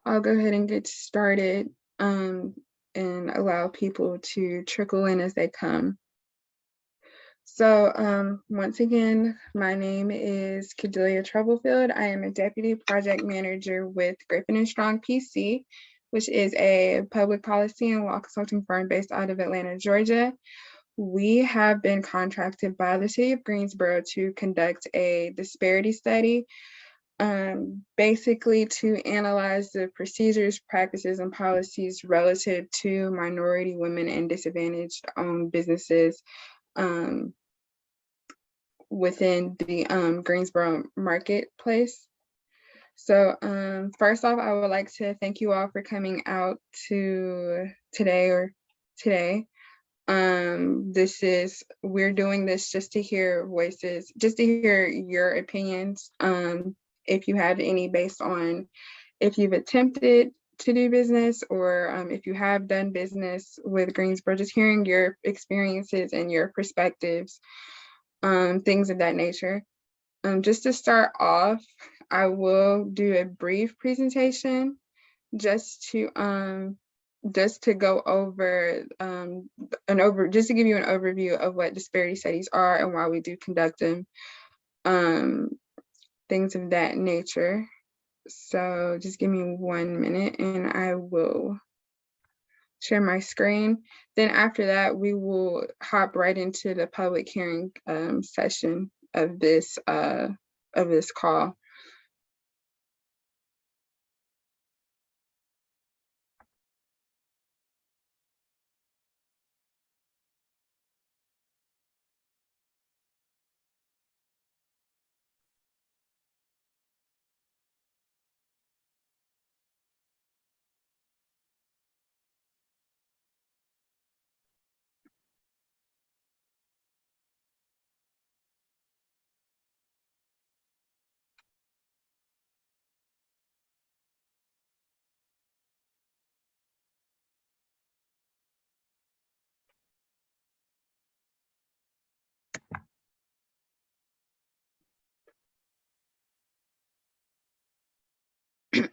I'll go ahead and get started and allow people to trickle in as they come. So once again, my name is Cadelia Troublefield. I am a Deputy Project Manager with Griffin and Strong PC, which is a public policy and law consulting firm based out of Atlanta, Georgia. We have been contracted by the city of Greensboro to conduct a disparity study, basically to analyze the procedures, practices, and policies relative to minority, women, and disadvantaged owned businesses within the Greensboro marketplace. So first off, I would like to thank you all for coming out to today. We're doing this just to hear voices, just to hear your opinions. If you have any based on if you've attempted to do business or if you have done business with Greensboro, just hearing your experiences and your perspectives, things of that nature. Just to start off, I will do a brief presentation just to go over just to give you an overview of what disparity studies are and why we do conduct them, things of that nature. So just give me 1 minute and I will share my screen. Then after that, we will hop right into the public hearing session of this call.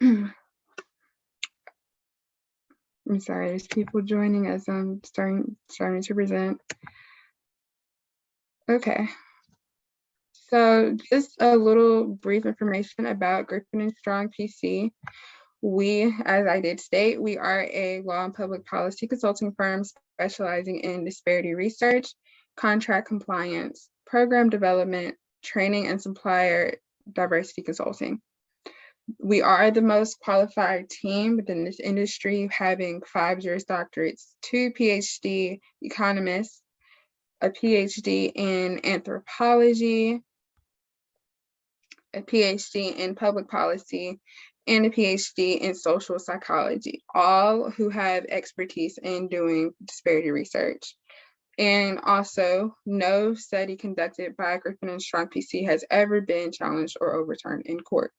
I'm sorry, there's people joining as I'm starting to present. Okay. So just a little brief information about Griffin and Strong PC. We, as I did state, we are a law and public policy consulting firm specializing in disparity research, contract compliance, program development, training, and supplier diversity consulting. We are the most qualified team within this industry, having 5 Juris Doctorates, 2 PhD economists, a PhD in anthropology, a PhD in public policy, and a PhD in social psychology, all who have expertise in doing disparity research. And also, no study conducted by Griffin and Strong PC has ever been challenged or overturned in court.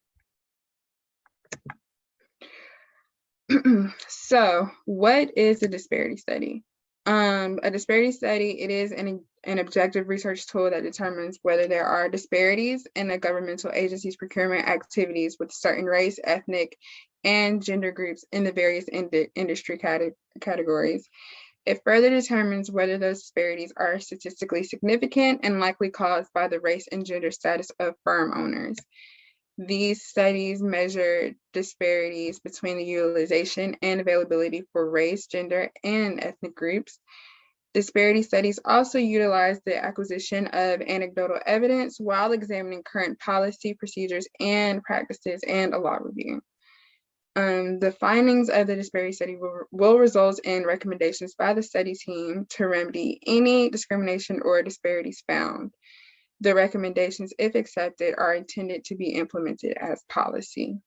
So what is a disparity study? A disparity study, it is an objective research tool that determines whether there are disparities in a governmental agency's procurement activities with certain race, ethnic, and gender groups in the various industry categories. It further determines whether those disparities are statistically significant and likely caused by the race and gender status of firm owners. These studies measure disparities between the utilization and availability for race, gender, and ethnic groups. Disparity studies also utilize the acquisition of anecdotal evidence while examining current policy, procedures, and practices and a law review. The findings of the disparity study will result in recommendations by the study team to remedy any discrimination or disparities found. The recommendations, if accepted, are intended to be implemented as policy.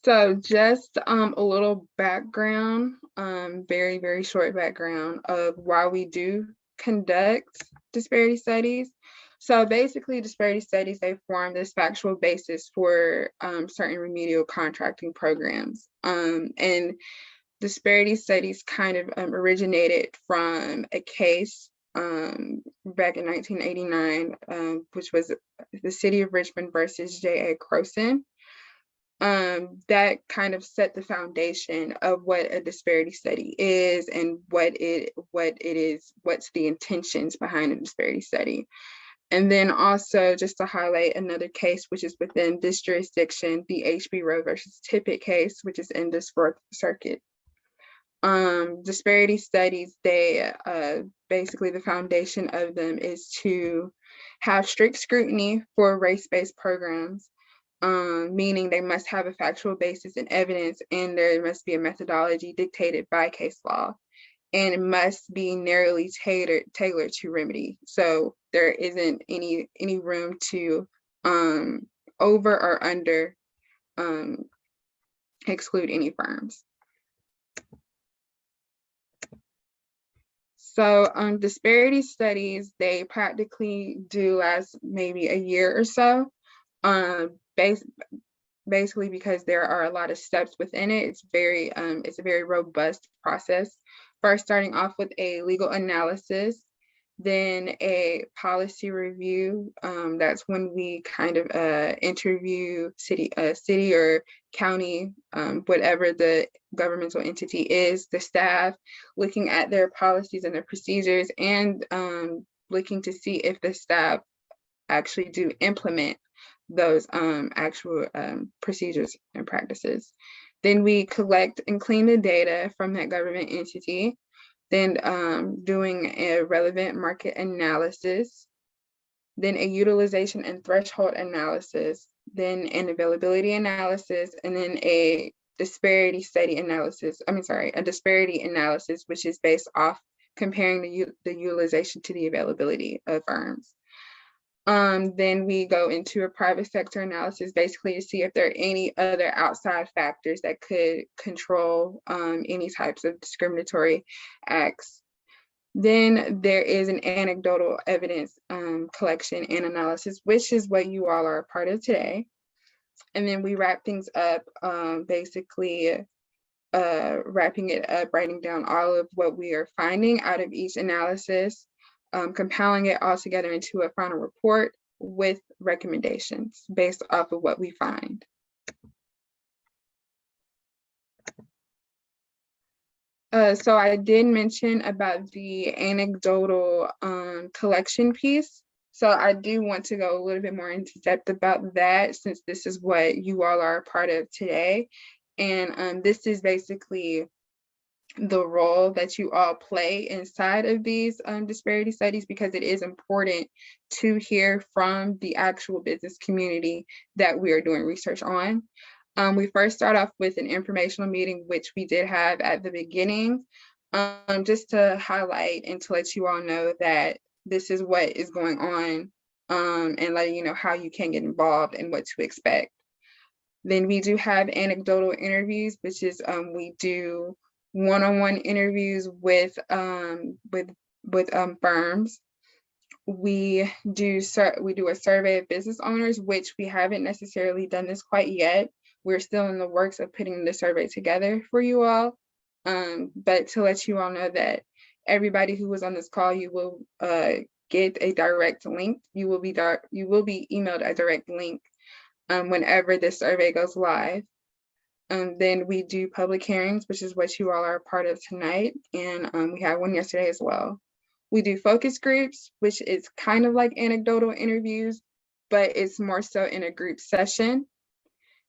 So just a little background, very, very short background of why we do conduct disparity studies. So basically, disparity studies, they form this factual basis for certain remedial contracting programs. And disparity studies kind of originated from a case back in 1989, which was the City of Richmond versus J.A. Croson. That kind of set the foundation of what a disparity study is and what it is, what's the intentions behind a disparity study. And then also just to highlight another case, which is within this jurisdiction, the H.B. Roe versus Tippett case, which is in this Fourth Circuit. Disparity studies, they basically the foundation of them is to have strict scrutiny for race-based programs, meaning they must have a factual basis and evidence, and there must be a methodology dictated by case law, and it must be narrowly tailored to remedy. So there isn't any room to over or under exclude any firms. So disparity studies, they practically do last maybe a year or so, basically because there are a lot of steps within it. It's a very robust process. First, starting off with a legal analysis, then a policy review. That's when we kind of interview city or county, whatever the governmental entity is, the staff, looking at their policies and their procedures, and looking to see if the staff actually do implement those actual procedures and practices. Then we collect and clean the data from that government entity, then doing a relevant market analysis, then a utilization and threshold analysis, then an availability analysis, and then a disparity study analysis. A disparity analysis, which is based off comparing the utilization to the availability of firms. Then we go into a private sector analysis, basically to see if there are any other outside factors that could control any types of discriminatory acts. Then there is an anecdotal evidence collection and analysis, which is what you all are a part of today. And then we wrap things up, basically wrapping it up, writing down all of what we are finding out of each analysis, compiling it all together into a final report with recommendations based off of what we find. So I did mention about the anecdotal collection piece. So I do want to go a little bit more into depth about that, since this is what you all are a part of today. And this is basically the role that you all play inside of these disparity studies, because it is important to hear from the actual business community that we are doing research on. We first start off with an informational meeting, which we did have at the beginning, just to highlight and to let you all know that this is what is going on, and letting you know how you can get involved and what to expect. Then we do have anecdotal interviews, which is we do one-on-one interviews with firms. We do a survey of business owners, which we haven't necessarily done this quite yet. We're still in the works of putting the survey together for you all. But to let you all know that everybody who was on this call, you will get a direct link. You will be emailed a direct link whenever this survey goes live. Then we do public hearings, which is what you all are a part of tonight. And we had one yesterday as well. We do focus groups, which is kind of like anecdotal interviews, but it's more so in a group session.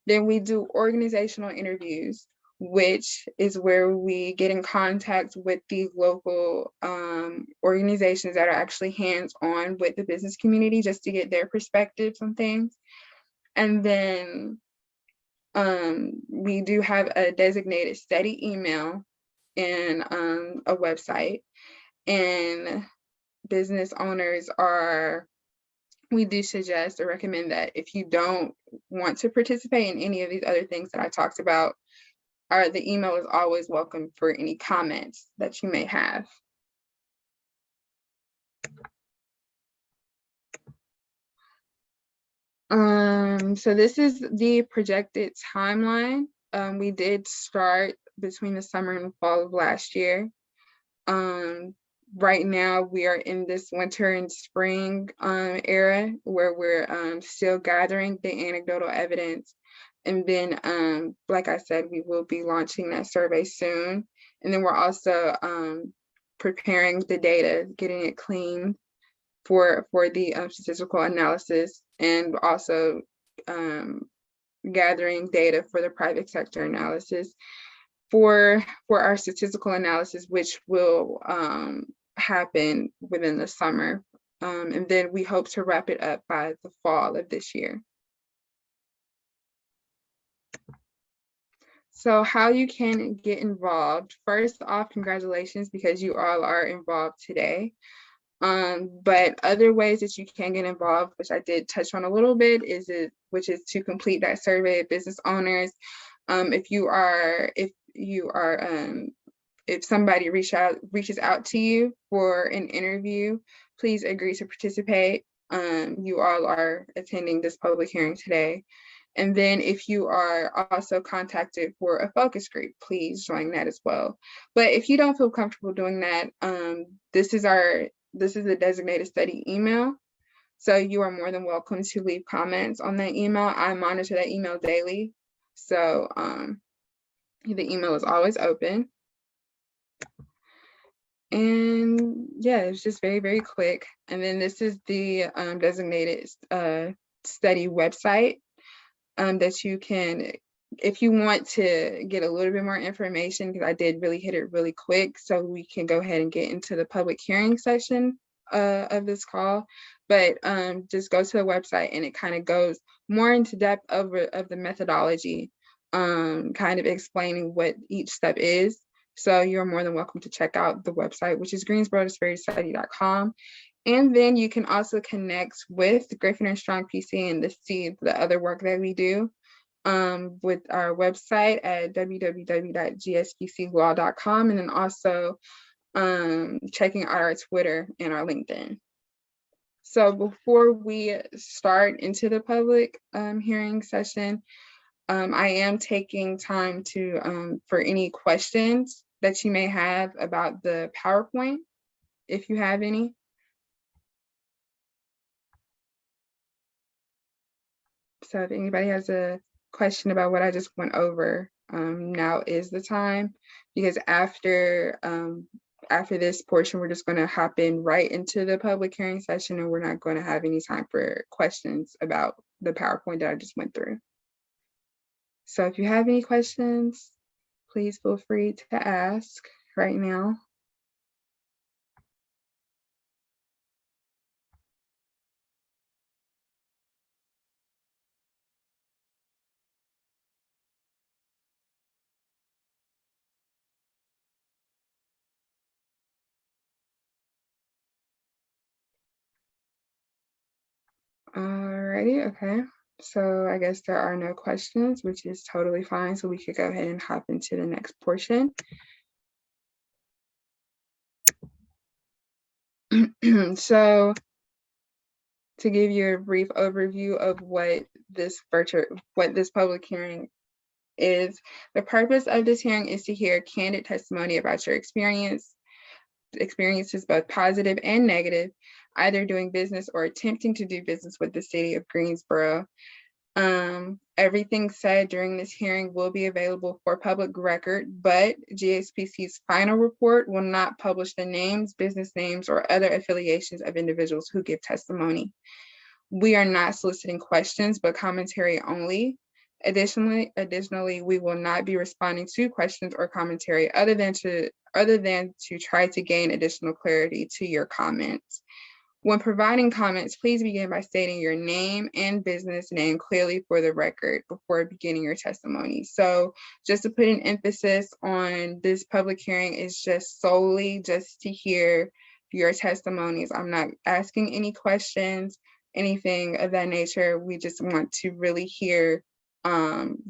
Then we do organizational interviews, which is where we get in contact with the local organizations that are actually hands-on with the business community, just to get their perspectives on things. And then we do have a designated study email and a website. And business owners we do suggest or recommend that if you don't want to participate in any of these other things that I talked about, the email is always welcome for any comments that you may have. So this is the projected timeline. We did start between the summer and fall of last year. right now we are in this winter and spring era where we're still gathering the anecdotal evidence. And then, like I said, we will be launching that survey soon. And then we're also preparing the data, getting it cleaned for the statistical analysis, and also gathering data for the private sector analysis for our statistical analysis, which will happen within the summer. And then we hope to wrap it up by the fall of this year. So how you can get involved. First off, congratulations, because you all are involved today. But other ways that you can get involved, which I did touch on a little bit, which is to complete that survey of business owners. If somebody reaches out to you for an interview, please agree to participate. You all are attending this public hearing today. And then if you are also contacted for a focus group, please join that as well. But if you don't feel comfortable doing that, this is the designated study email. So you are more than welcome to leave comments on that email. I monitor that email daily. So the email is always open. And yeah, it's just very, very quick. And then this is the designated study website that you can, if you want to get a little bit more information, because I did really hit it really quick, so we can go ahead and get into the public hearing session of this call. But just go to the website, and it kind of goes more into depth of the methodology, kind of explaining what each step is. So you're more than welcome to check out the website, which is greensboro-disparitystudy.com. And then you can also connect with Griffin and Strong PC and to see the other work that we do with our website at www.gspclaw.com, and then also checking out our Twitter and our LinkedIn. So before we start into the public hearing session, I am taking time to for any questions that you may have about the PowerPoint, if you have any. So if anybody has a question about what I just went over, now is the time, because after this portion, we're just going to hop in right into the public hearing session, and we're not going to have any time for questions about the PowerPoint that I just went through. So if you have any questions, please feel free to ask right now. Alrighty, okay. So I guess there are no questions, which is totally fine. So we could go ahead and hop into the next portion. So to give you a brief overview of what this public hearing is, the purpose of this hearing is to hear candid testimony about your experiences, both positive and negative, either doing business or attempting to do business with the city of Greensboro. Everything said during this hearing will be available for public record, but GSPC's final report will not publish the names, business names, or other affiliations of individuals who give testimony. We are not soliciting questions, but commentary only. Additionally, we will not be responding to questions or commentary other than to try to gain additional clarity to your comments. When providing comments, please begin by stating your name and business name clearly for the record before beginning your testimony. So just to put an emphasis on this public hearing is just solely just to hear your testimonies. I'm not asking any questions, anything of that nature. We just want to really hear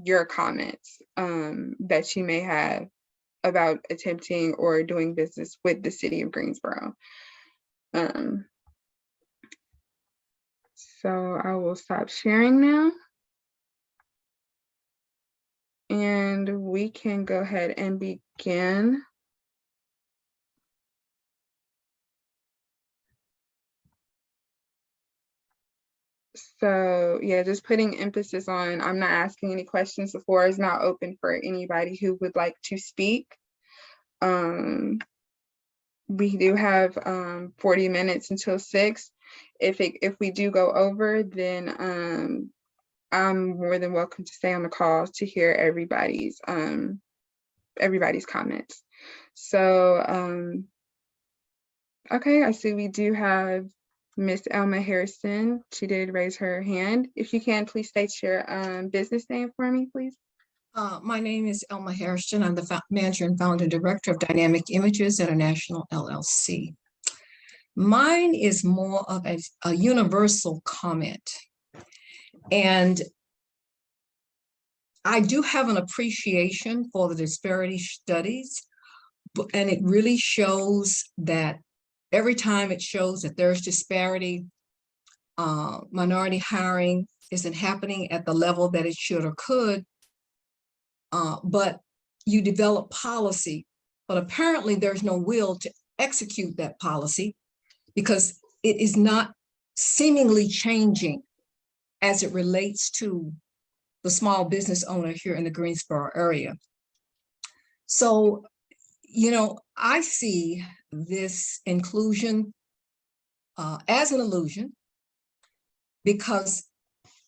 your comments that you may have about attempting or doing business with the city of Greensboro. So I will stop sharing now. And we can go ahead and begin. So yeah, just putting emphasis on, I'm not asking any questions. The floor is now open for anybody who would like to speak. We do have 40 minutes until 6. If we do go over, then I'm more than welcome to stay on the call to hear everybody's comments. So okay, I see we do have Miss Elma Harrison. She did raise her hand. If you can, please state your business name for me, please. My name is Elma Harrison. I'm the manager and founder and director of Dynamic Images International LLC. Mine is more of a universal comment. And I do have an appreciation for the disparity studies, and it really shows that every time it shows that there's disparity, minority hiring isn't happening at the level that it should or could, but you develop policy, but apparently there's no will to execute that policy because it is not seemingly changing as it relates to the small business owner here in the Greensboro area. So, you know, I see this inclusion as an illusion because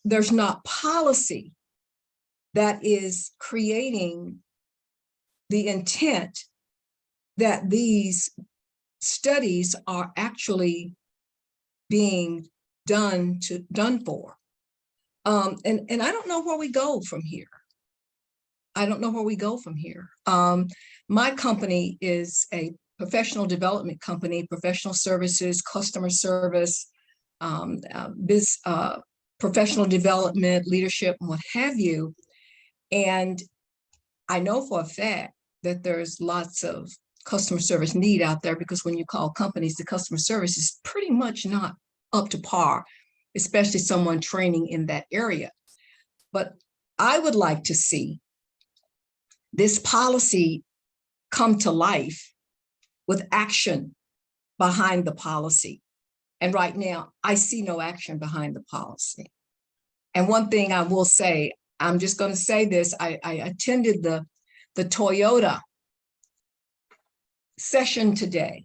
there's not policy that is creating the intent that these studies are actually being done for. And I don't know where we go from here. I don't know where we go from here. My company is a professional development company, professional services, customer service, professional development, leadership, and what have you. And I know for a fact that there's lots of customer service need out there because when you call companies, the customer service is pretty much not up to par, especially someone training in that area. But I would like to see this policy come to life with action behind the policy. And right now, I see no action behind the policy. And one thing I will say, I'm just going to say this, I attended the Toyota session today.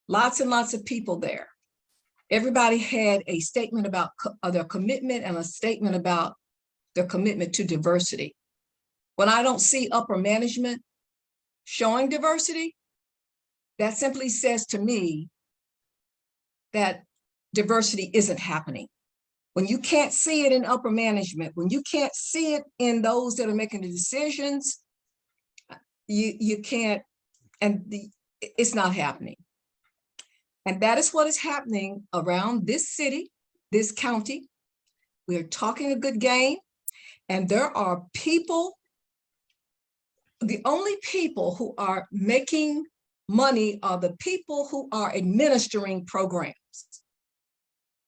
Lots and lots of people there. Everybody had a statement about their commitment and a statement about their commitment to diversity. When I don't see upper management showing diversity, that simply says to me that diversity isn't happening. When you can't see it in upper management, when you can't see it in those that are making the decisions, you can't, and it's not happening. And that is what is happening around this city, this county. We're talking a good game, and there are people, the only people who are making money are the people who are administering programs.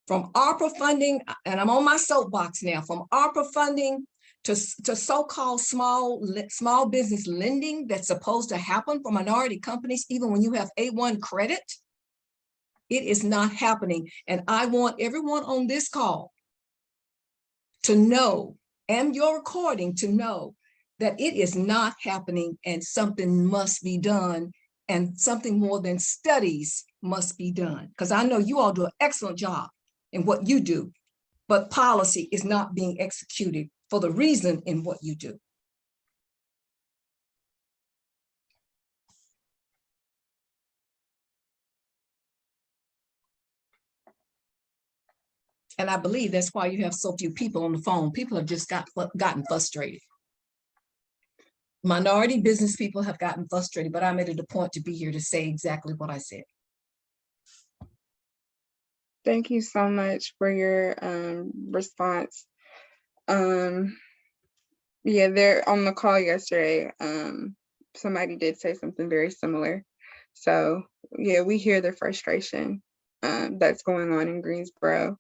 From ARPA funding, and I'm on my soapbox now, from ARPA funding to so-called small business lending that's supposed to happen for minority companies, even when you have A1 credit, it is not happening. And I want everyone on this call to know, and your recording to know, that it is not happening and something must be done, and something more than studies must be done. Because I know you all do an excellent job in what you do, but policy is not being executed for the reason in what you do. And I believe that's why you have so few people on the phone. People have just gotten frustrated. Minority business people have gotten frustrated, but I made it a point to be here to say exactly what I said. Thank you so much for your response. Yeah, they're on the call yesterday. Somebody did say something very similar. So yeah, we hear the frustration that's going on in Greensboro.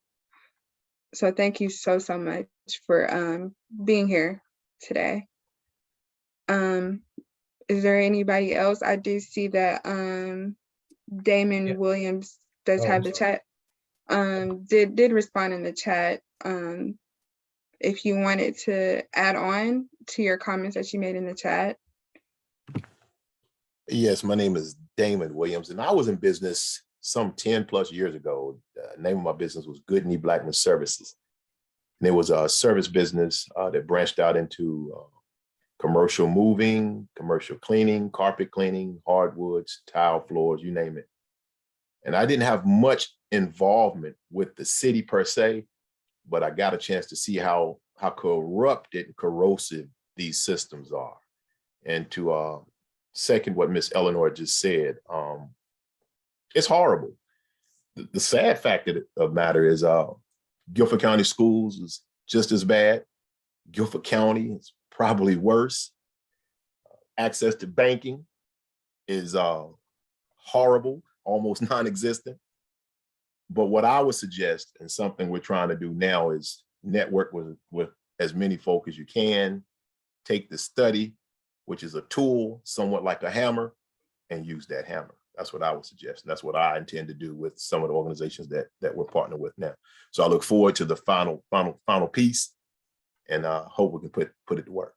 So thank you so much for being here today. Is there anybody else? I do see that Damon Williams does have the chat. did respond in the chat. If you wanted to add on to your comments that you made in the chat. Yes, my name is Damon Williams, and I was in business some 10 plus years ago. The name of my business was Goodney Blackman Services. And it was a service business that branched out into commercial moving, commercial cleaning, carpet cleaning, hardwoods, tile floors, you name it. And I didn't have much involvement with the city per se, but I got a chance to see how corrupted and corrosive these systems are. And to second what Miss Eleanor just said, it's horrible. The sad fact of the matter is Guilford County Schools is just as bad. Guilford County is probably worse. Access to banking is horrible, almost non-existent. But what I would suggest, and something we're trying to do now, is network with as many folk as you can, take the study, which is a tool, somewhat like a hammer, and use that hammer. That's what I would suggest. And that's what I intend to do with some of the organizations that we're partnering with now. So I look forward to the final piece, and hope we can put it to work.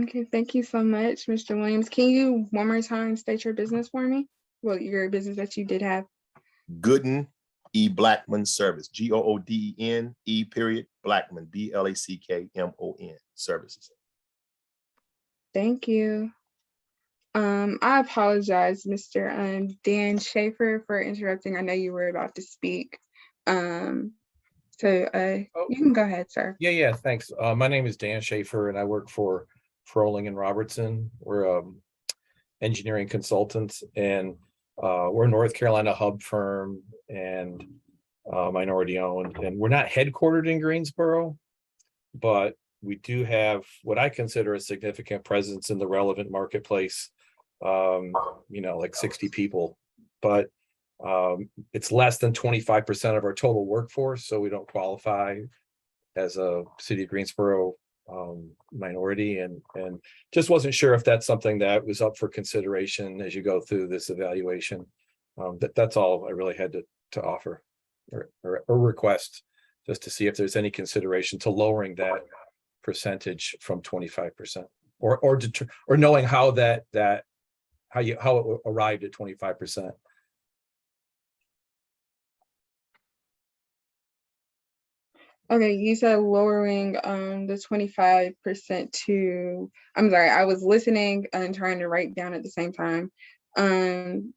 Okay, thank you so much, Mr. Williams. Can you one more time state your business for me? Well, your business that you did have. Gooden E. Blackman Service, Gooden E. Blackman, BLACKMON Services. Thank you. I apologize, Mr. Dan Schaefer, for interrupting. I know you were about to speak. You can go ahead, sir. Yeah, thanks. My name is Dan Schaefer, and I work for Froling and Robertson. We're engineering consultants, and we're a North Carolina hub firm and minority owned. And we're not headquartered in Greensboro, but we do have what I consider a significant presence in the relevant marketplace. Like 60 people, but it's less than 25% of our total workforce, so we don't qualify as a City of Greensboro minority, and just wasn't sure if that's something that was up for consideration as you go through this evaluation. That's all I really had to offer or request, just to see if there's any consideration to lowering that percentage from 25%, or knowing how how it arrived at 25%. Okay, you said lowering the 25% to, I'm sorry, I was listening and trying to write down at the same time.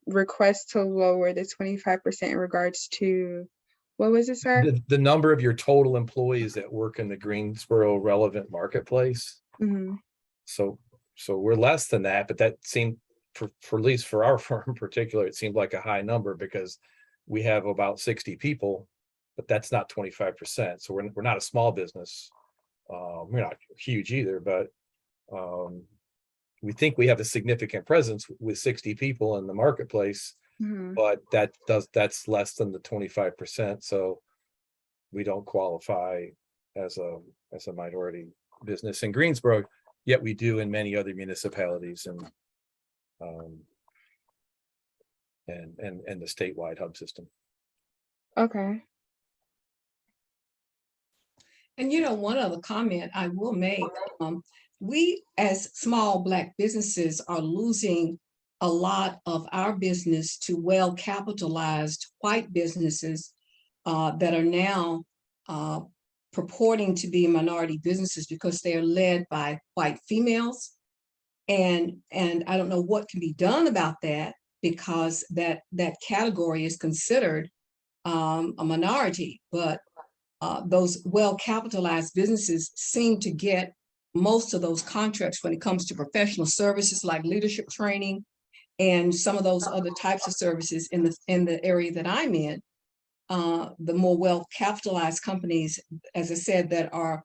Request to lower the 25% in regards to, what was it, sir? The number of your total employees that work in the Greensboro relevant marketplace. Mm-hmm. So we're less than that, but that seemed, for at least for our firm in particular, it seemed like a high number, because we have about 60 people, but that's not 25%. So we're not a small business. We're not huge either, but we think we have a significant presence with 60 people in the marketplace. Mm-hmm. But that's less than the 25%. So we don't qualify as a minority business in Greensboro, yet we do in many other municipalities and the statewide hub system. Okay. And one other comment I will make, we as small Black businesses are losing a lot of our business to well-capitalized white businesses that are now purporting to be minority businesses because they are led by white females. And I don't know what can be done about that, because that category is considered a minority, but those well-capitalized businesses seem to get most of those contracts when it comes to professional services like leadership training and some of those other types of services in the area that I'm in. The more well-capitalized companies, as I said, that are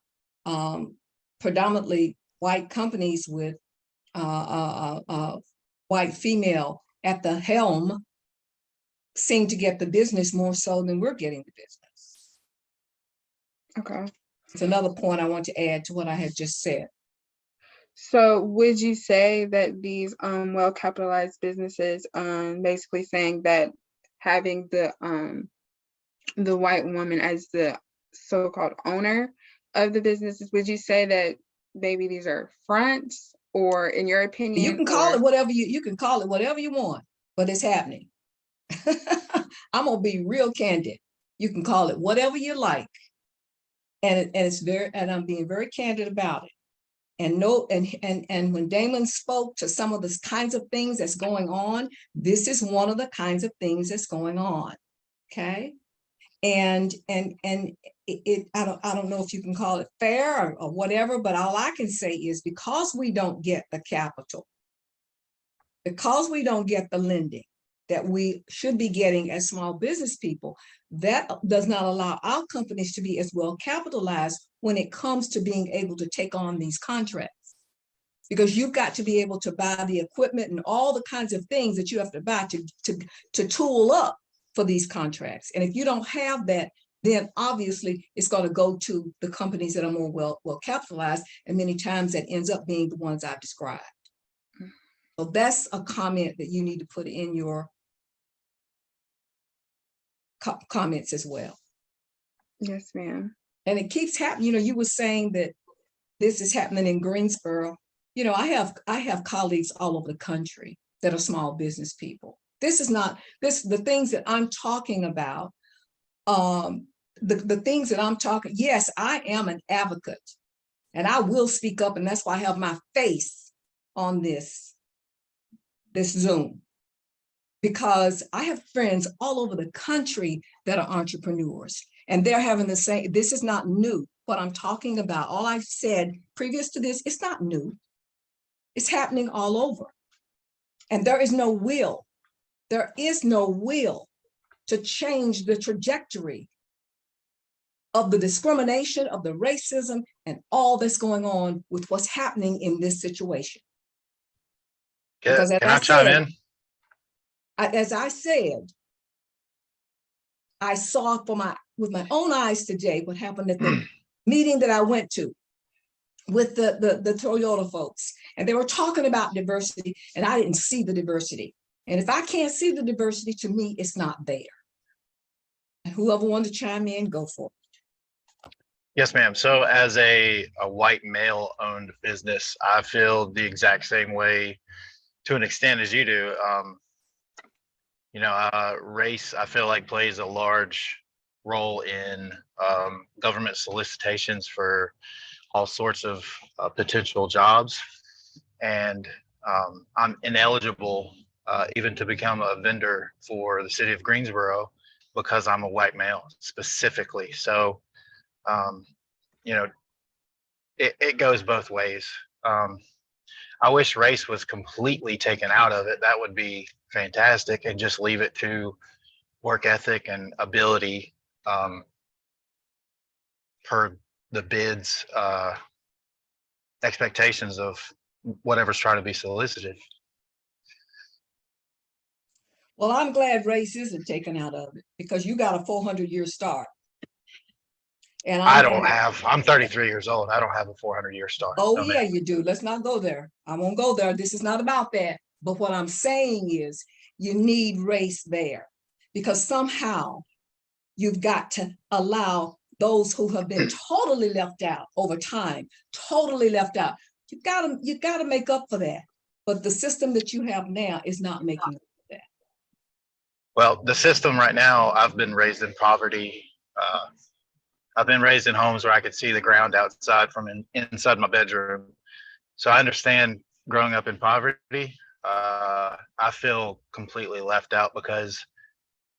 predominantly white companies with white female at the helm, seem to get the business more so than we're getting the business. Okay. It's another point I want to add to what I had just said. So would you say that these well-capitalized businesses, basically saying that having the the white woman as the so-called owner of the businesses, would you say that maybe these are fronts, or in your opinion, You can call it whatever you can call it whatever you want, but it's happening. I'm gonna be real candid. You can call it whatever you like. And I'm being very candid about it. And when Damon spoke to some of the kinds of things that's going on, this is one of the kinds of things that's going on. Okay. And I don't know if you can call it fair or whatever, but all I can say is because we don't get the capital, because we don't get the lending that we should be getting as small business people, that does not allow our companies to be as well capitalized when it comes to being able to take on these contracts. Because you've got to be able to buy the equipment and all the kinds of things that you have to buy to tool up for these contracts. And if you don't have that, then obviously it's going to go to the companies that are more well capitalized, and many times that ends up being the ones I've described. So that's a comment that you need to put in your comments as well. Yes, ma'am. And it keeps happening. You know, you were saying that this is happening in Greensboro. You know, I have colleagues all over the country that are small business people. This is not the things that I'm talking about. The things that I'm talking. Yes, I am an advocate, and I will speak up, and that's why I have my face on this Zoom, because I have friends all over the country that are entrepreneurs, and they're having the same. This is not new. What I'm talking about, all I've said previous to this, it's not new. It's happening all over. And there is no will. There is no will to change the trajectory of the discrimination, of the racism, and all that's going on with what's happening in this situation. Because Can I chime in? As I said, I saw with my own eyes today what happened at the meeting that I went to with the Toyota folks. And they were talking about diversity, and I didn't see the diversity. And if I can't see the diversity, to me, it's not there. And whoever wanted to chime in, go for it. Yes, ma'am. So as a white male owned business, I feel the exact same way to an extent as you do. You know, race, I feel like, plays a large role in government solicitations for all sorts of potential jobs. And I'm ineligible even to become a vendor for the city of Greensboro because I'm a white male specifically. So, you know, it goes both ways. I wish race was completely taken out of it. That would be fantastic, and just leave it to work ethic and ability per the bids expectations of whatever's trying to be solicited. Well, I'm glad race isn't taken out of it, because you got a 400-year start. And I'm 33 years old. I don't have a 400-year start. Oh, No, yeah, ma'am. you do. Let's not go there. I won't go there. This is not about that. But what I'm saying is you need race there, because somehow you've got to allow those who have been totally left out over time, totally left out. You gotta make up for that. But the system that you have now is not making up for that. Well, the system right now, I've been raised in poverty. I've been raised in homes where I could see the ground outside from inside my bedroom. So I understand growing up in poverty. I feel completely left out because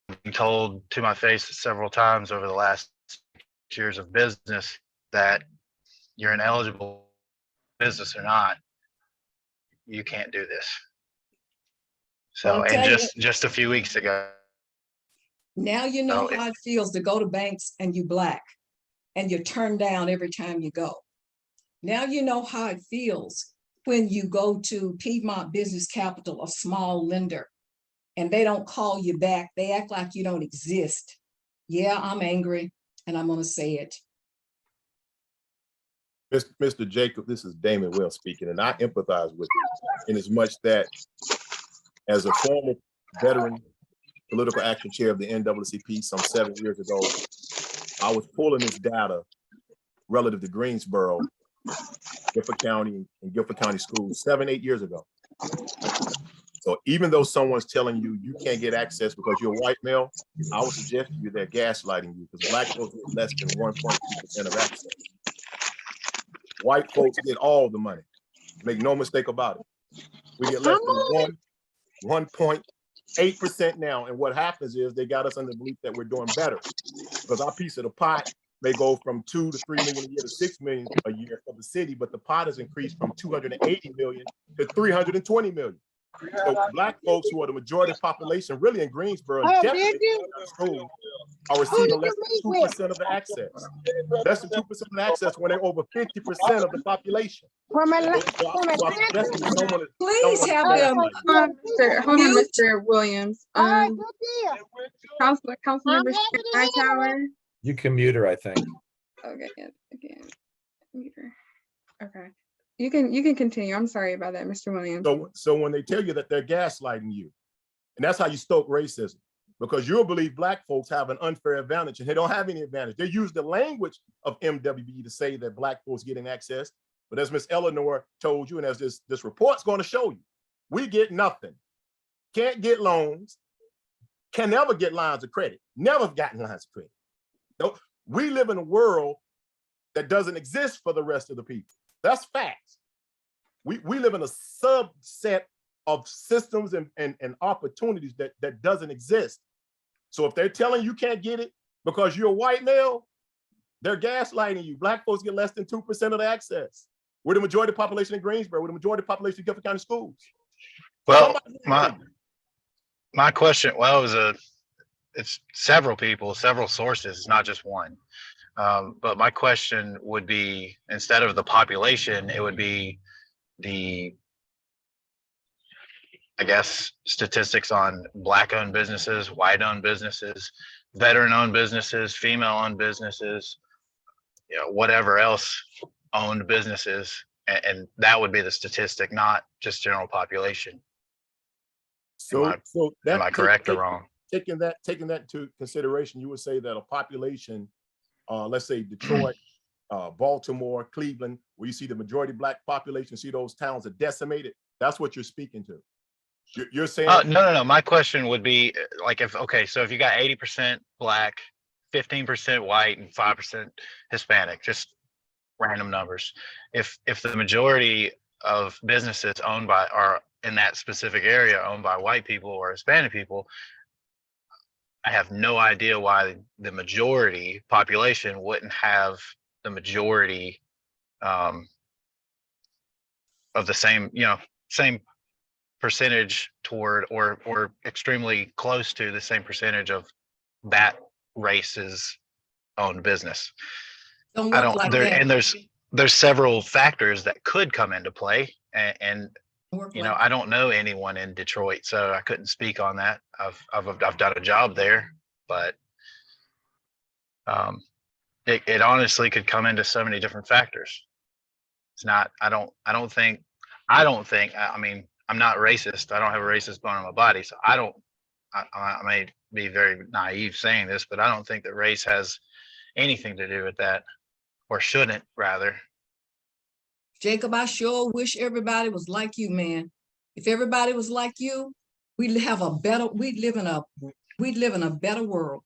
I've been told to my face several times over the last 6 years of business that you're ineligible business or not, you can't do this. So, and just a few weeks ago. Now you know how it feels to go to banks and you black and you're turned down every time you go. Now you know how it feels when you go to Piedmont Business Capital, a small lender, and they don't call you back. They act like you don't exist. Yeah, I'm angry, and I'm going to say it. Mr. Jacob, this is Damon Wells speaking, and I empathize with you in as much that as a former veteran political action chair of the NAACP some 7 years ago, I was pulling this data relative to Greensboro, Guilford County, and Guilford County schools 7, 8 years ago. So even though someone's telling you you can't get access because you're a white male, I would suggest to you they're gaslighting you, because Black folks get less than 1.2% of access. White folks get all the money. Make no mistake about it. We get less than 1.8% now. And what happens is they got us under the belief that we're doing better, because our piece of the pot may go from 2 to 3 million a year to 6 million a year for the city, but the pot has increased from 280 million to 320 million. So Black folks, who are the majority of the population, really in Greensboro, definitely schools, are receiving less than 2% of the access. Less than 2% of the access when they're over 50% of the population. Please have them. Hold on, Mr. Williams. Councilmember Hightower. You can mute her, I think. Okay, yes, again, mute her. Okay. You can continue. I'm sorry about that, Mr. Williams. So when they tell you that they're gaslighting you, and that's how you stoke racism, because you'll believe Black folks have an unfair advantage, and they don't have any advantage. They use the language of MWB to say that Black folks getting access, but as Ms. Eleanor told you, and as this report's going to show you, we get nothing. Can't get loans, can never get lines of credit, never gotten lines of credit. No, we live in a world that doesn't exist for the rest of the people. That's facts. We live in a subset of systems and opportunities that doesn't exist. So if they're telling you can't get it because you're a white male, they're gaslighting you. Black folks get less than 2% of the access. We're the majority of the population in Greensboro. We're the majority of the population in Guilford County schools. Well, my question, well, it's several people, several sources, not just one. But my question would be, instead of the population, it would be the, I guess, statistics on Black-owned businesses, white-owned businesses, veteran-owned businesses, female-owned businesses, you know, whatever else owned businesses, and that would be the statistic, not just general population. So am I correct or wrong? Taking that into consideration, you would say that a population, let's say Detroit, Baltimore, Cleveland, where you see the majority Black population, see those towns are decimated. That's what you're speaking to. You're saying no. My question would be like, so if you got 80% Black, 15% white, and 5% Hispanic, just random numbers. If the majority of businesses owned by are in that specific area owned by white people or Hispanic people, I have no idea why the majority population wouldn't have the majority of the same, same percentage toward or extremely close to the same percentage of that race's owned business. And there's several factors that could come into play, and I don't know anyone in Detroit, so I couldn't speak on that. I've done a job there, but it honestly could come into so many different factors. It's not. I don't think. I mean, I'm not racist. I don't have a racist bone in my body, so I may be very naive saying this, but I don't think that race has anything to do with that, or shouldn't, rather. Jacob, I sure wish everybody was like you, man. If everybody was like you, we'd live in a better world.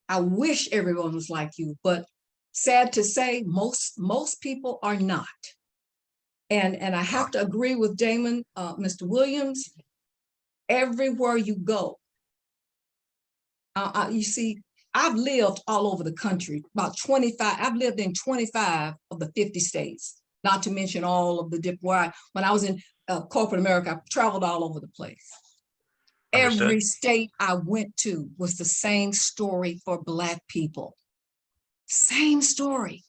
I wish everyone was like you, but sad to say, most people are not. And I have to agree with Damon, Mr. Williams. Everywhere you go, you see, I've lived all over the country, about 25. I've lived in 25 of the 50 states, not to mention all of the different. When I was in corporate America, I traveled all over the place. Understood. Every state I went to was the same story for Black people. Same story.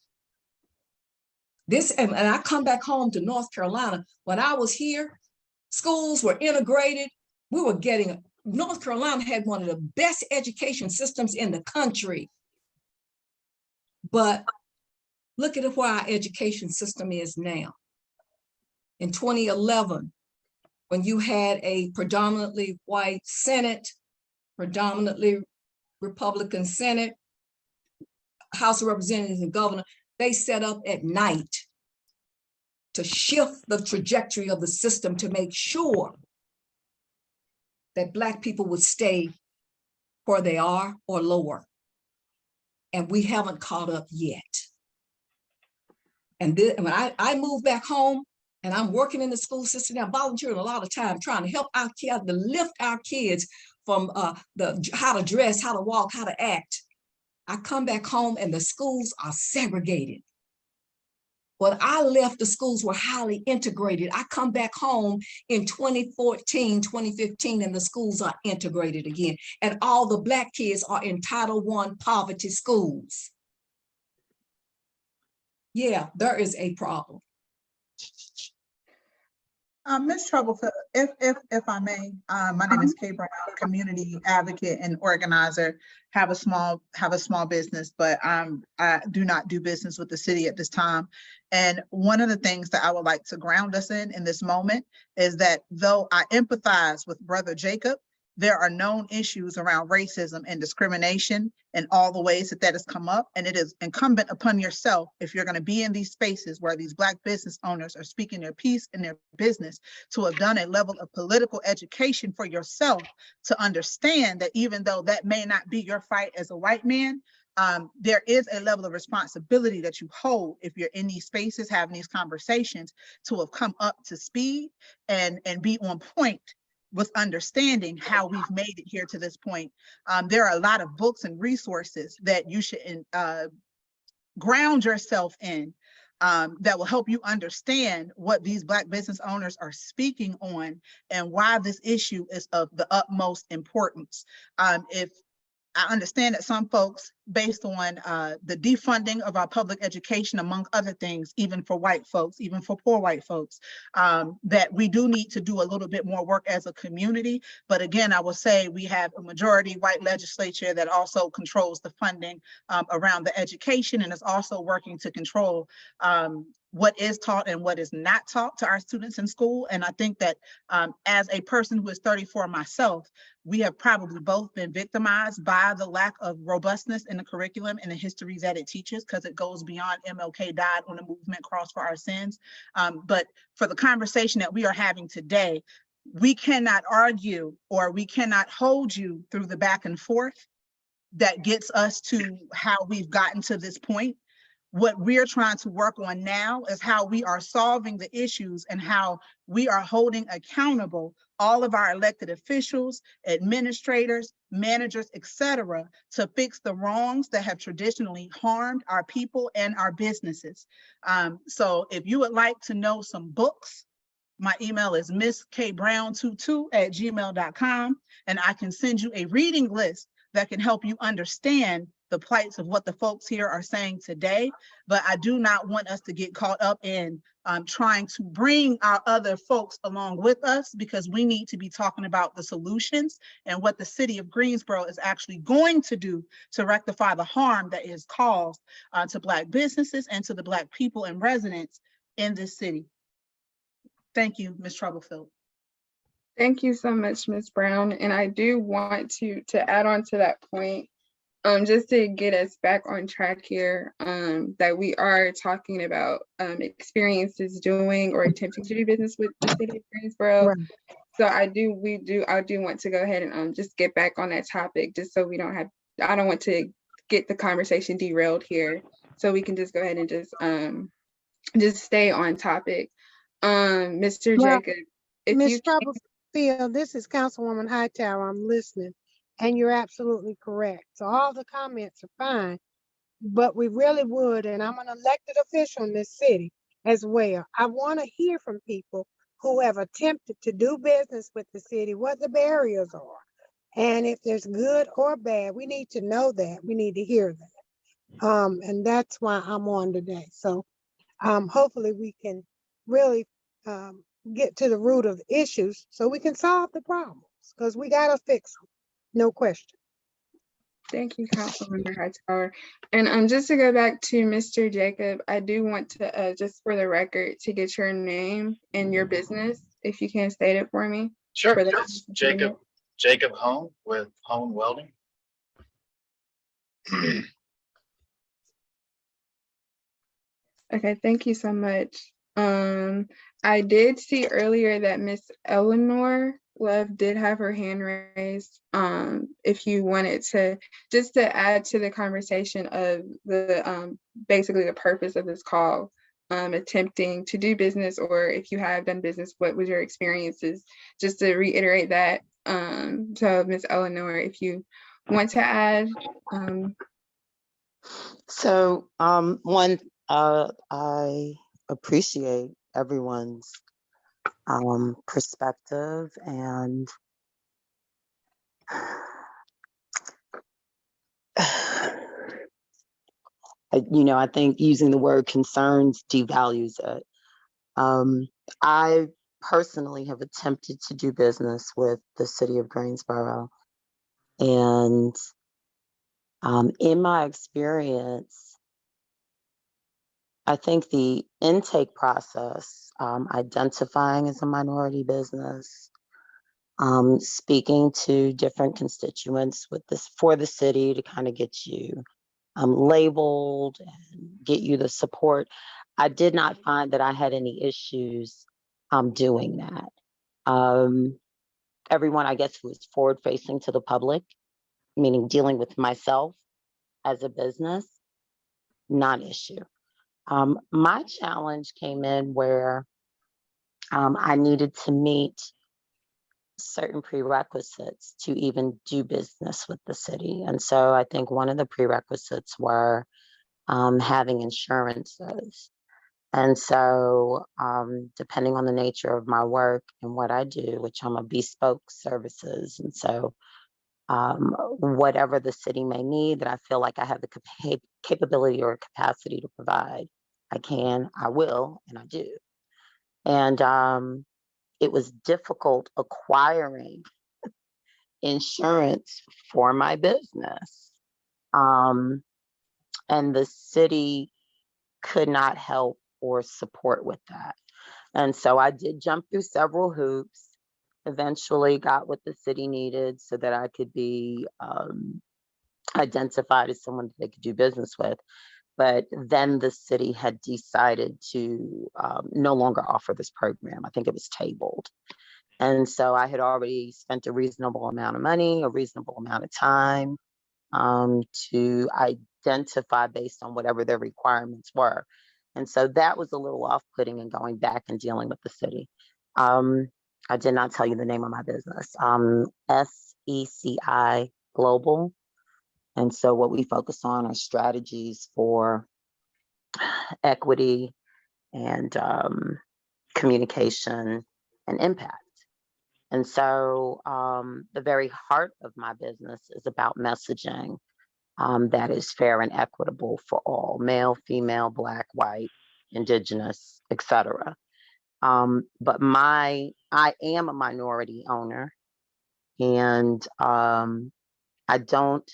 And I come back home to North Carolina. When I was here, schools were integrated. North Carolina had one of the best education systems in the country. But look at where our education system is now. In 2011, when you had a predominantly white Senate, predominantly Republican Senate, House of Representatives and governor, they set up at night to shift the trajectory of the system to make sure that Black people would stay where they are or lower. And we haven't caught up yet. And then when I moved back home and I'm working in the school system, I'm volunteering a lot of time trying to help our kids, to lift our kids from how to dress, how to walk, how to act. I come back home and the schools are segregated. When I left, the schools were highly integrated. I come back home in 2014, 2015, and the schools are integrated again. And all the Black kids are in Title I poverty schools. Yeah, there is a problem. Ms. Troublefield, if I may, my name is Kay Brown, community advocate and organizer. Have a small business, but I do not do business with the city at this time. And one of the things that I would like to ground us in this moment is that though I empathize with Brother Jacob, there are known issues around racism and discrimination and all the ways that has come up. And it is incumbent upon yourself, if you're going to be in these spaces where these Black business owners are speaking their piece in their business, to have done a level of political education for yourself to understand that even though that may not be your fight as a white man, there is a level of responsibility that you hold if you're in these spaces having these conversations, to have come up to speed and be on point with understanding how we've made it here to this point. There are a lot of books and resources that you should ground yourself in that will help you understand what these Black business owners are speaking on and why this issue is of the utmost importance. If I understand that some folks, based on the defunding of our public education, among other things, even for white folks, even for poor white folks, that we do need to do a little bit more work as a community. But again, I will say we have a majority white legislature that also controls the funding around the education, and is also working to control what is taught and what is not taught to our students in school. And I think that as a person who is 34 myself, we have probably both been victimized by the lack of robustness in the curriculum and the histories that it teaches, because it goes beyond MLK died on a movement cross for our sins. But for the conversation that we are having today, we cannot argue or we cannot hold you through the back and forth that gets us to how we've gotten to this point. What we're trying to work on now is how we are solving the issues and how we are holding accountable all of our elected officials, administrators, managers, etc., to fix the wrongs that have traditionally harmed our people and our businesses. So if you would like to know some books, my email is misskbrown22@gmail.com, and I can send you a reading list that can help you understand the plights of what the folks here are saying today. But I do not want us to get caught up in trying to bring our other folks along with us, because we need to be talking about the solutions and what the city of Greensboro is actually going to do to rectify the harm that is caused to Black businesses and to the Black people and residents in this city. Thank you, Ms. Troublefield. Thank you so much, Ms. Brown. And I do want to add on to that point, just to get us back on track here, that we are talking about experiences doing or attempting to do business with the city of Greensboro. Right. So I do want to go ahead and just get back on that topic, just so we don't have, I don't want to get the conversation derailed here. So we can just go ahead and just stay on topic. Mr. Well, Jacob, if Ms. you Troublefield, this is Councilwoman Hightower. I'm listening, and you're absolutely correct. So all the comments are fine, but we really would, and I'm an elected official in this city as well. I want to hear from people who have attempted to do business with the city, what the barriers are. And if there's good or bad, we need to know that. We need to hear that. And that's why I'm on today. So hopefully we can really get to the root of the issues so we can solve the problems, because we got to fix them. No question. Thank you, Councilmember Hightower. And just to go back to Mr. Jacob, I do want to, just for the record, to get your name and your business, if you can state it for me. Sure. For the It's Jacob Jacob Hone with Hone Welding. Okay, thank you so much. I did see earlier that Miss Eleanor Love did have her hand raised. If you wanted to, just to add to the conversation of the basically the purpose of this call, attempting to do business, or if you have done business, what was your experiences? Just to reiterate that. So Miss Eleanor, if you want to add, So, one, I appreciate everyone's perspective, and I think using the word concerns devalues it. I personally have attempted to do business with the city of Greensboro, and in my experience, I think the intake process, identifying as a minority business, speaking to different constituents with this for the city to kind of get you labeled and get you the support. I did not find that I had any issues doing that. Everyone, I guess, who is forward facing to the public, meaning dealing with myself as a business, non-issue. My challenge came in where I needed to meet certain prerequisites to even do business with the city. And so I think one of the prerequisites were having insurances. And so, depending on the nature of my work and what I do, which I'm a bespoke services, and so whatever the city may need that I feel like I have the capability or capacity to provide, I can, I will, and I do. And it was difficult acquiring insurance for my business. And the city could not help or support with that. And so I did jump through several hoops, eventually got what the city needed so that I could be identified as someone that they could do business with. But then the city had decided to no longer offer this program. I think it was tabled. And so I had already spent a reasonable amount of money, a reasonable amount of time to identify based on whatever their requirements were. And so that was a little off-putting in going back and dealing with the city. I did not tell you the name of my business, SECI Global. And so what we focus on are strategies for equity and communication and impact. And so the very heart of my business is about messaging that is fair and equitable for all, male, female, Black, white, indigenous, etc. But I am a minority owner, and I don't,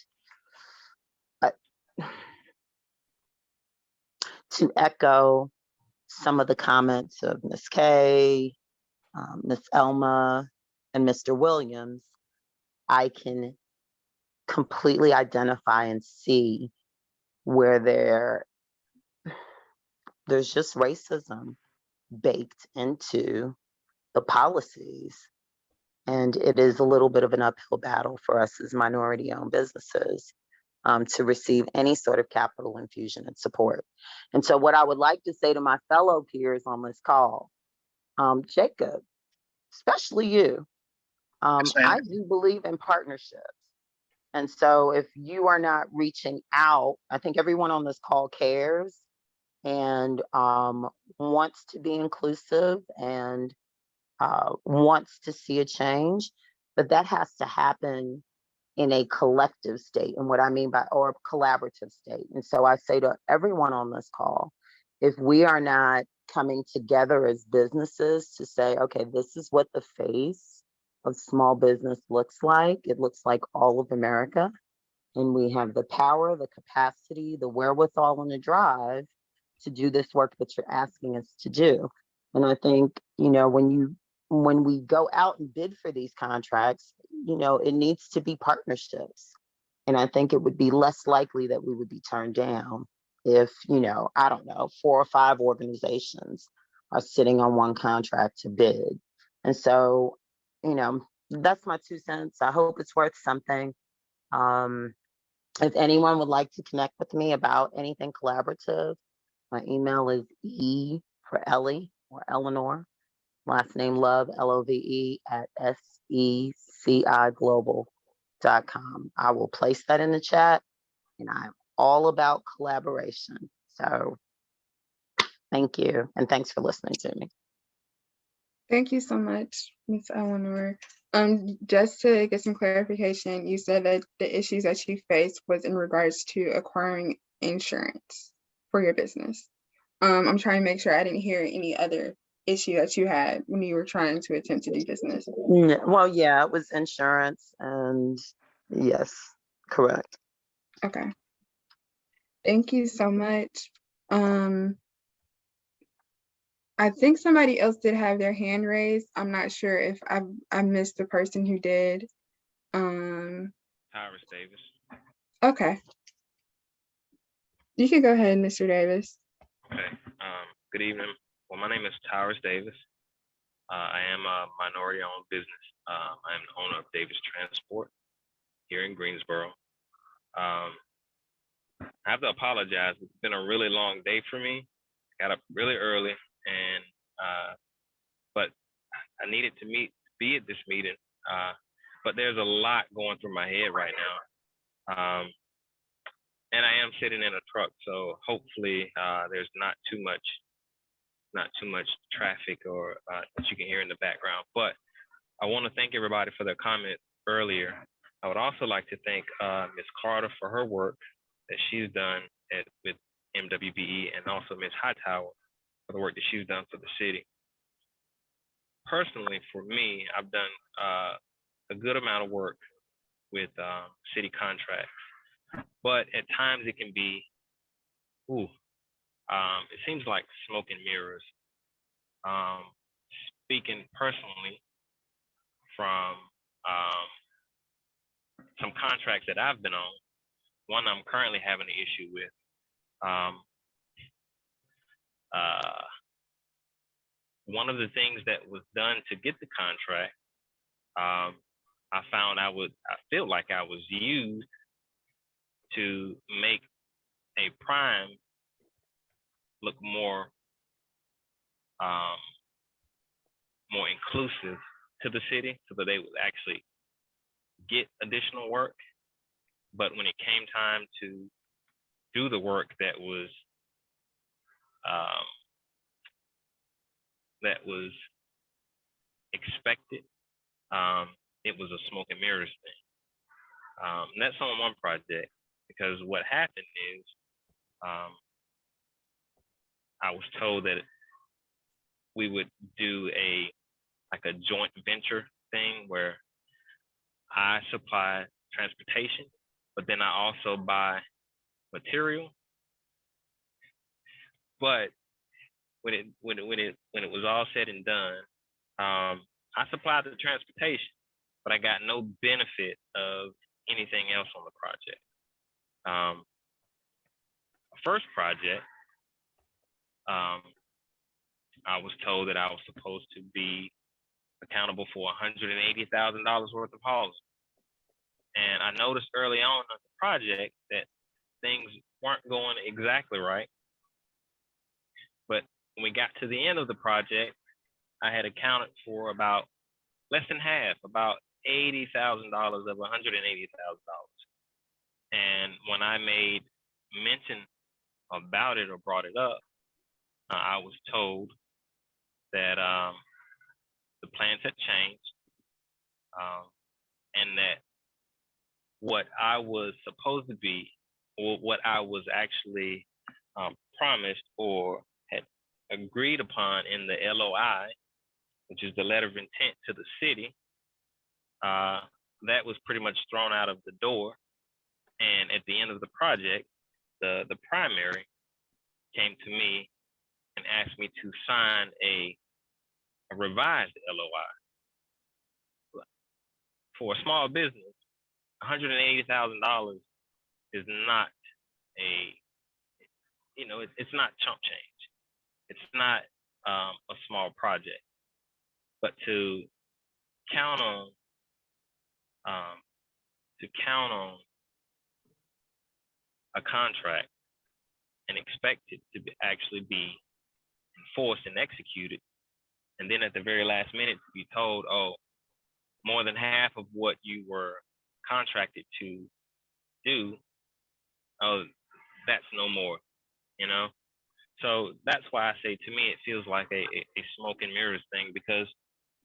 to echo some of the comments of Ms. Kay, Ms. Elma, and Mr. Williams, I can completely identify and see where there's just racism baked into the policies. And it is a little bit of an uphill battle for us as minority-owned businesses to receive any sort of capital infusion and support. And so what I would like to say to my fellow peers on this call, Jacob, especially you, Yes, ma'am. I do believe in partnerships. And so if you are not reaching out, I think everyone on this call cares and wants to be inclusive and wants to see a change, but that has to happen in a collective state. And what I mean by, or a collaborative state. And so I say to everyone on this call, if we are not coming together as businesses to say, okay, this is what the face of small business looks like. It looks like all of America. And we have the power, the capacity, the wherewithal, and the drive to do this work that you're asking us to do. And I think, when you when we go out and bid for these contracts, it needs to be partnerships. And I think it would be less likely that we would be turned down if, I don't know, 4 or 5 organizations are sitting on one contract to bid. And so, that's my 2 cents. I hope it's worth something. If anyone would like to connect with me about anything collaborative, my email is E for Ellie or Eleanor, last name Love, LOVE at SECIglobal.com. I will place that in the chat, and I'm all about collaboration. So thank you, and thanks for listening to me. Thank you so much, Ms. Eleanor. Just to get some clarification, you said that the issues that you faced was in regards to acquiring insurance for your business. I'm trying to make sure I didn't hear any other issue that you had when you were trying to attempt to do business. Well, yeah, it was insurance, and yes, correct. Okay. Thank you so much. I think somebody else did have their hand raised. I'm not sure if I missed the person who did. Tyrus Davis. Okay. You can go ahead, Mr. Davis. Okay. Good evening. Well, my name is Tyrus Davis. I am a minority-owned business. I am the owner of Davis Transport here in Greensboro. I have to apologize. It's been a really long day for me. Got up really early, and but I needed to be at this meeting. But there's a lot going through my head right now. And I am sitting in a truck, so hopefully there's not too much traffic or that you can hear in the background. But I want to thank everybody for their comment earlier. I would also like to thank Ms. Carter for her work that she's done with MWBE, and also Ms. Hightower for the work that she's done for the city. Personally, for me, I've done a good amount of work with city contracts, but at times it can be, it seems like smoke and mirrors. Speaking personally from some contracts that I've been on, one I'm currently having an issue with. One of the things that was done to get the contract, I feel like I was used to make a prime look more inclusive to the city, so that they would actually get additional work. But when it came time to do the work that was expected, it was a smoke and mirrors thing. And that's on one project, because what happened is I was told that we would do a joint venture thing where I supply transportation, but then I also buy material. But when it was all said and done, I supplied the transportation, but I got no benefit of anything else on the project. First project, I was told that I was supposed to be accountable for $180,000 worth of hauling. And I noticed early on in the project that things weren't going exactly right. But when we got to the end of the project, I had accounted for about less than half, about $80,000 of $180,000. And when I made mention about it or brought it up, I was told that the plans had changed, and that what I was supposed to be, or what I was actually promised or had agreed upon in the LOI, which is the letter of intent to the city, that was pretty much thrown out of the door. And at the end of the project, the primary came to me and asked me to sign a a revised LOI. For a small business, $180,000 is not a, it's not chump change. It's not a small project, but to count on, a contract and expect it to actually be enforced and executed, and then at the very last minute to be told, oh, more than half of what you were contracted to do, oh, that's no more, So that's why I say, to me, it feels like a smoke and mirrors thing, because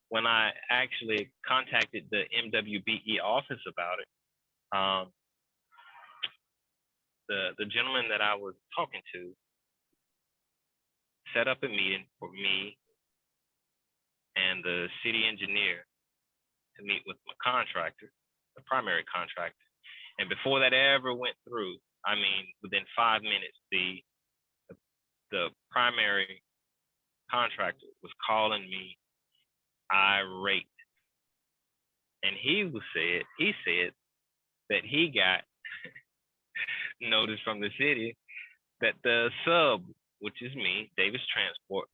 when I actually contacted the MWBE office about it, the gentleman that I was talking to set up a meeting for me and the city engineer to meet with my contractor, the primary contractor. And before that ever went through, I mean, within 5 minutes, the primary contractor was calling me irate. And he said that he got notice from the city that the sub, which is me, Davis Transport,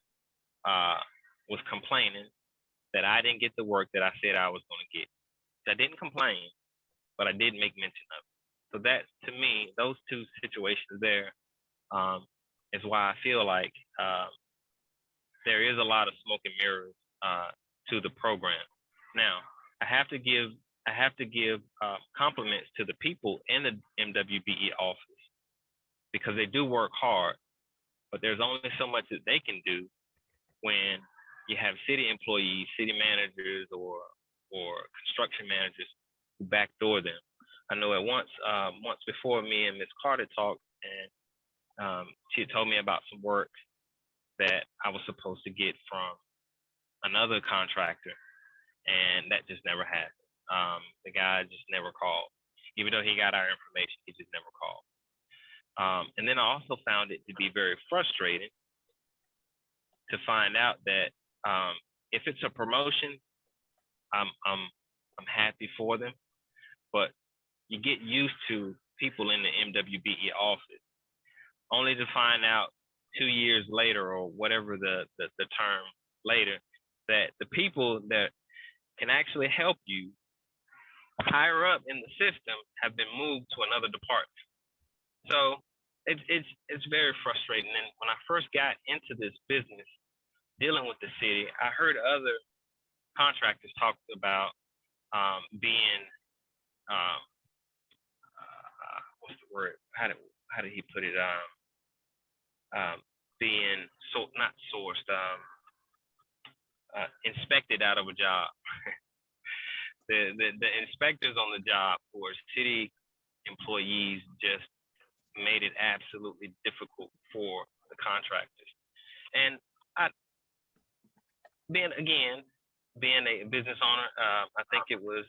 was complaining that I didn't get the work that I said I was going to get. I didn't complain, but I did make mention of it. So that, to me, those two situations there, is why I feel like there is a lot of smoke and mirrors to the program. Now, I have to give compliments to the people in the MWBE office, because they do work hard, but there's only so much that they can do when you have city employees, city managers, or construction managers who backdoor them. I know at once before, me and Ms. Carter talked, and she had told me about some work that I was supposed to get from another contractor, and that just never happened. The guy just never called. Even though he got our information, he just never called. And then I also found it to be very frustrating to find out that if it's a promotion, I'm happy for them, but you get used to people in the MWBE office, only to find out 2 years later, or whatever the term later, that the people that can actually help you higher up in the system have been moved to another department. So it's very frustrating. And when I first got into this business, dealing with the city, I heard other contractors talk about being what's the word? How did he put it? Being not sourced, inspected out of a job. the inspectors on the job for city employees just made it absolutely difficult for the contractors. And being a business owner, I think it was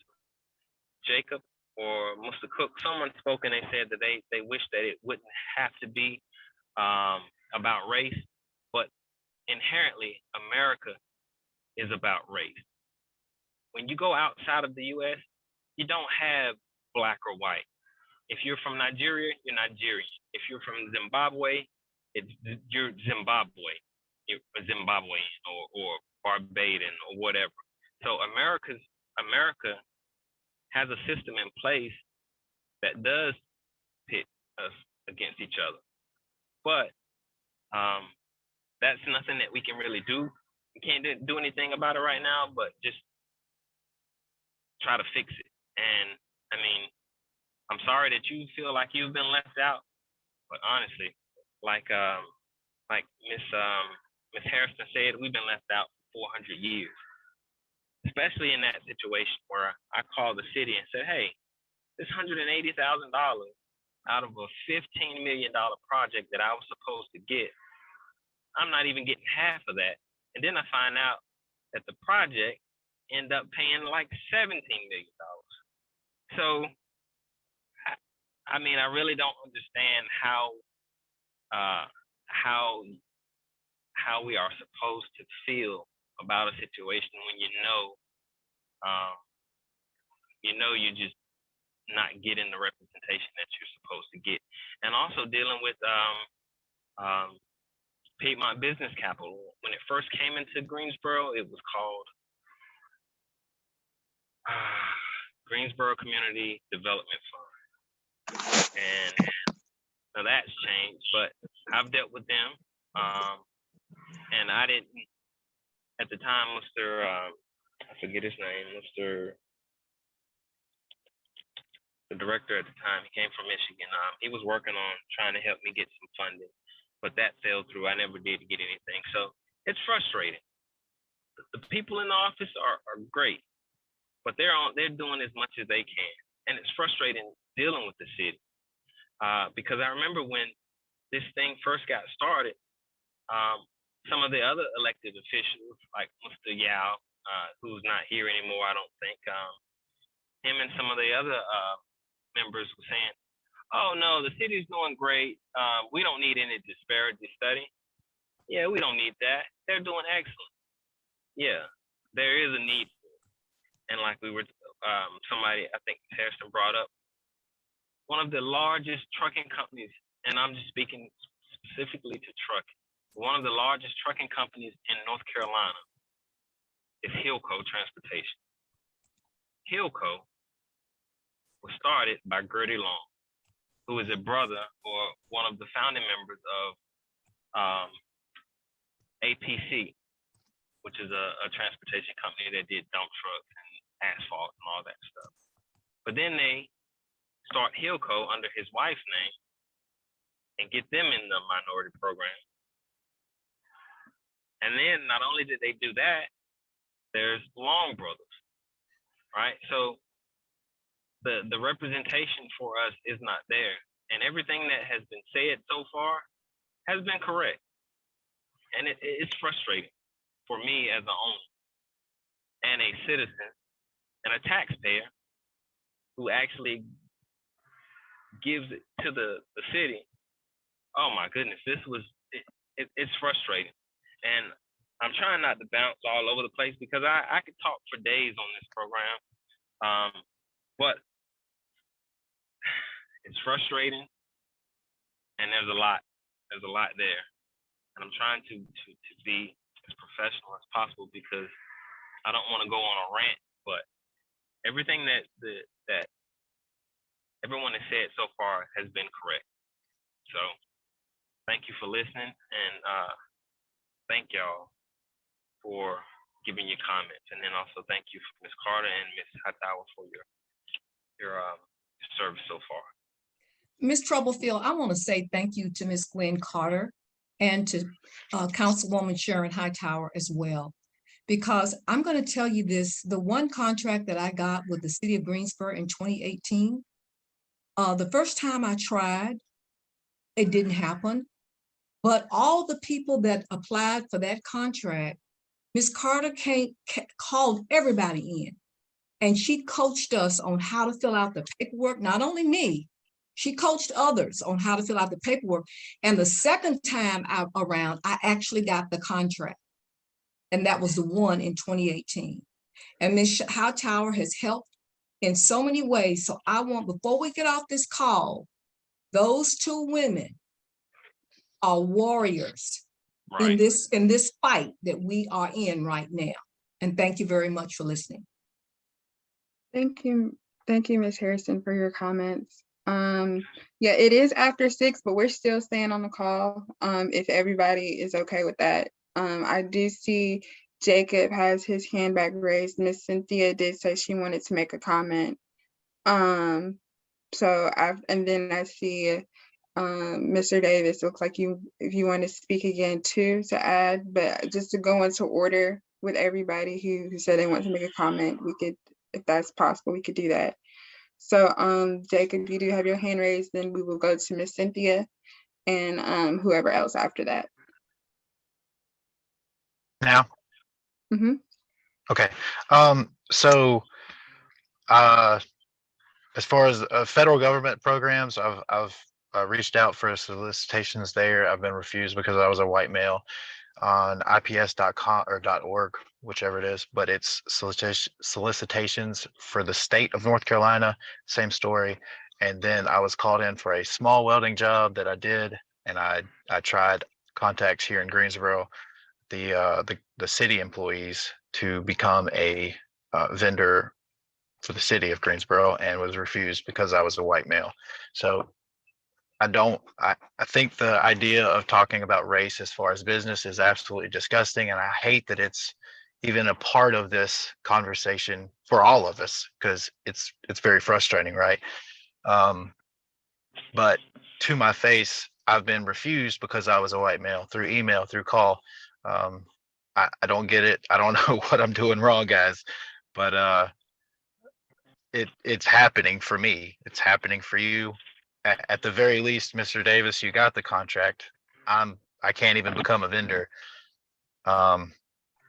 Jacob or Mr. Cook, someone spoke and they said that they wish that it wouldn't have to be about race, but inherently America is about race. When you go outside of the US, you don't have black or white. If you're from Nigeria, you're Nigerian. If you're from Zimbabwe, you're Zimbabwe. You're a Zimbabwean or Barbadian or whatever. So America has a system in place that does pit us against each other. But that's nothing that we can really do. We can't do anything about it right now, but just try to fix it. And I mean, I'm sorry that you feel like you've been left out, but honestly, like Miss Harrison said, we've been left out for 400 years. Especially in that situation where I called the city and said, hey, this $180,000 out of a $15 million project that I was supposed to get, I'm not even getting half of that. And then I find out that the project ended up paying like $17 million. So, I mean, I really don't understand how we are supposed to feel about a situation when you're just not getting the representation that you're supposed to get, and also dealing with Piedmont Business Capital. When it first came into Greensboro, it was called Greensboro Community Development Fund, and so that's changed. But I've dealt with them, and I didn't at the time. Mr. I forget his name. The director at the time, he came from Michigan. He was working on trying to help me get some funding, but that fell through. I never did get anything. So it's frustrating. The people in the office are great, but they're doing as much as they can. And it's frustrating dealing with the city. Because I remember when this thing first got started, some of the other elected officials, like Mr. Yao, who's not here anymore, I don't think, him and some of the other members were saying, oh no, the city's doing great. We don't need any disparity study. Yeah, we don't need that. They're doing excellent. Yeah, there is a need for it. And like we were, somebody, I think Harrison brought up, one of the largest trucking companies, and I'm just speaking specifically to trucking, one of the largest trucking companies in North Carolina is Hillco Transportation. Hillco was started by Gertie Long, who is a brother or one of the founding members of APC, which is a transportation company that did dump trucks and asphalt and all that stuff. But then they start Hillco under his wife's name and get them in the minority program. And then not only did they do that, there's Long Brothers, right? So the representation for us is not there. And everything that has been said so far has been correct. And it's frustrating for me as an owner and a citizen and a taxpayer who actually gives it to the city. Oh my goodness, it's frustrating. And I'm trying not to bounce all over the place because I could talk for days on this program. But it's frustrating, and there's a lot there. And I'm trying to be as professional as possible because I don't want to go on a rant, but everything that everyone has said so far has been correct. So thank you for listening, and thank y'all for giving your comments. And then also thank you, Ms. Carter and Ms. Hightower, for your service so far. Ms. Troublefield, I want to say thank you to Ms. Gwen Carter and to Councilwoman Sharon Hightower as well, because I'm going to tell you this, the one contract that I got with the city of Greensboro in 2018, the first time I tried, it didn't happen. But all the people that applied for that contract, Ms. Carter called everybody in, and she coached us on how to fill out the paperwork. Not only me, she coached others on how to fill out the paperwork. And the second time around, I actually got the contract. And that was the one in 2018. And Ms. Hightower has helped in so many ways. So I want, before we get off this call, those two women are warriors in this fight that we are in right now. And thank you very much for listening. Thank you, Ms. Harrison, for your comments. Yeah, it is after 6, but we're still staying on the call. If everybody is okay with that. I do see Jacob has his hand back raised. Miss Cynthia did say she wanted to make a comment. And then I see Mr. Davis, looks like if you want to speak again too, to add, but just to go into order with everybody who said they want to make a comment, we could, if that's possible, we could do that. So Jacob, you do have your hand raised, then we will go to Miss Cynthia and whoever else after that. Now? Mm-hmm. Okay. So as far as federal government programs, I've reached out for solicitations there. I've been refused because I was a white male. on ips.com or .org, whichever it is, but it's solicitations for the state of North Carolina, same story. And then I was called in for a small welding job that I did, and I tried contacts here in Greensboro, the city employees, to become a vendor for the city of Greensboro, and was refused because I was a white male. So I think the idea of talking about race as far as business is absolutely disgusting. And I hate that it's even a part of this conversation for all of us, because it's very frustrating, right? But to my face, I've been refused because I was a white male, through email, through call. I don't get it. I don't know what I'm doing wrong, guys, but it's happening for me. It's happening for you. At the very least, Mr. Davis, you got the contract. I can't even become a vendor.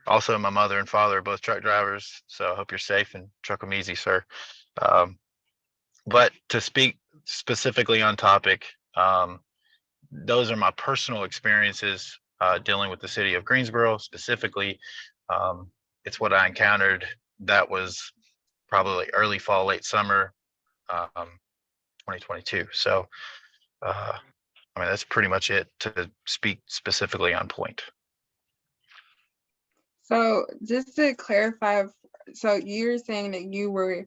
Also, my mother and father are both truck drivers, so I hope you're safe and truck them easy, sir. But to speak specifically on topic, those are my personal experiences dealing with the city of Greensboro specifically. It's what I encountered. That was probably early fall, late summer, 2022. So, I mean, that's pretty much it to speak specifically on point. So just to clarify, so you're saying that you were,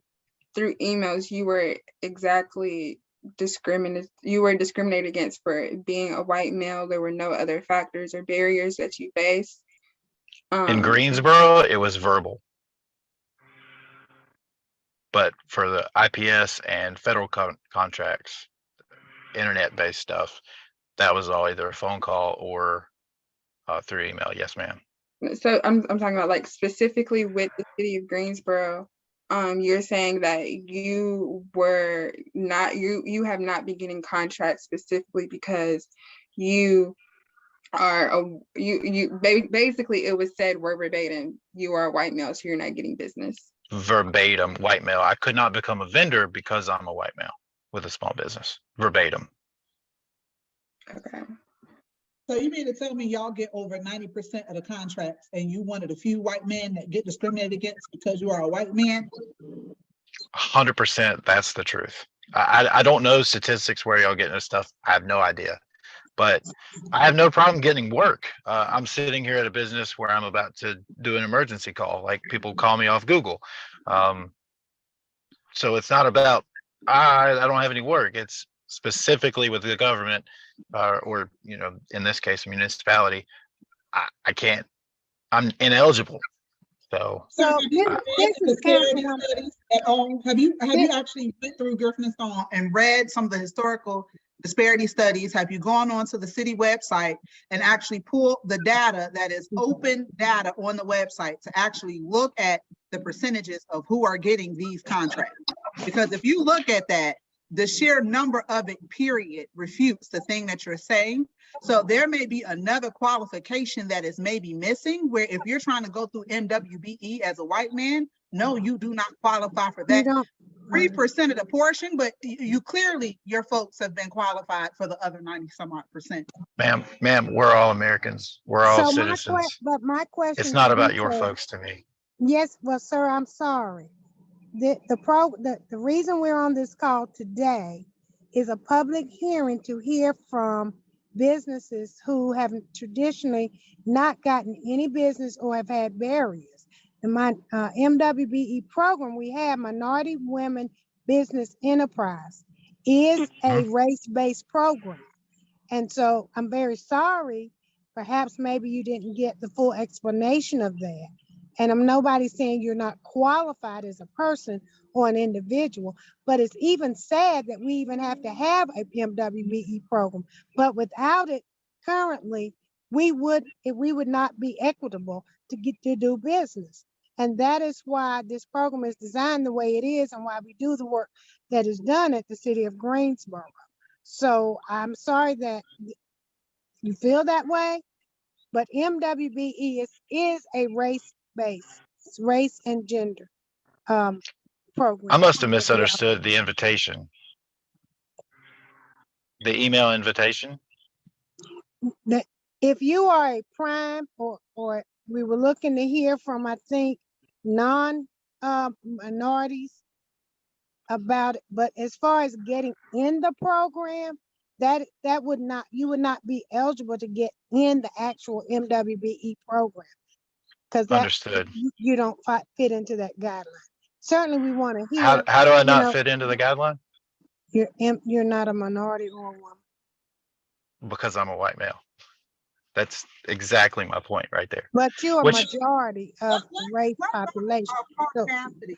through emails, you were discriminated against for being a white male. There were no other factors or barriers that you faced. In Greensboro, it was verbal. But for the IPS and federal contracts, internet-based stuff, that was all either a phone call or through email. Yes, ma'am. So I'm talking about like specifically with the city of Greensboro. You're saying that you have not been getting contracts specifically because you are basically, it was said verbatim, you are a white male, so you're not getting business. Verbatim, white male. I could not become a vendor because I'm a white male with a small business. Verbatim. Okay. So you mean to tell me y'all get over 90% of the contracts, and you one of the few white men that get discriminated against because you are a white man? 100%. That's the truth. I don't know statistics where y'all getting this stuff. I have no idea, but I have no problem getting work. I'm sitting here at a business where I'm about to do an emergency call. Like, people call me off Google. So it's not about, I don't have any work. It's specifically with the government, or, in this case, a municipality. I can't, I'm ineligible. So this is Councilwoman. At all? Have you actually went through Griffin and Stone and read some of the historical disparity studies? Have you gone onto the city website and actually pulled the data that is open data on the website to actually look at the percentages of who are getting these contracts? Because if you look at that, the sheer number of it, period, refutes the thing that you're saying. So there may be another qualification that is maybe missing, where if you're trying to go through MWBE as a white man, no, you do not qualify for that 3% of the portion, but you clearly, your folks have been qualified for the other 90 some odd percent. Ma'am, we're all Americans. We're all citizens. But my question, it's not about your folks to me. Yes, well, sir, I'm sorry. The reason we're on this call today is a public hearing to hear from businesses who have traditionally not gotten any business or have had barriers. In my MWBE program, we have Minority Women Business Enterprise is a race-based program. And so I'm very sorry, perhaps maybe you didn't get the full explanation of that. And I'm nobody saying you're not qualified as a person or an individual, but it's even sad that we even have to have a MWBE program. But without it currently, we would not be equitable to get to do business. And that is why this program is designed the way it is and why we do the work that is done at the city of Greensboro. So I'm sorry that you feel that way, but MWBE is a race-based, race and gender program. I must have misunderstood the invitation. The email invitation? If you are a prime or we were looking to hear from, I think, minorities about it. But as far as getting in the program, that would not, you would not be eligible to get in the actual MWBE program because that Understood. you don't fit into that guideline. Certainly, we want to How hear. how do I You not know, fit into the guideline? you're not a minority or a woman, Because I'm a white male. That's exactly my point right there. but you're a Which majority of the race What population. level So of capacity,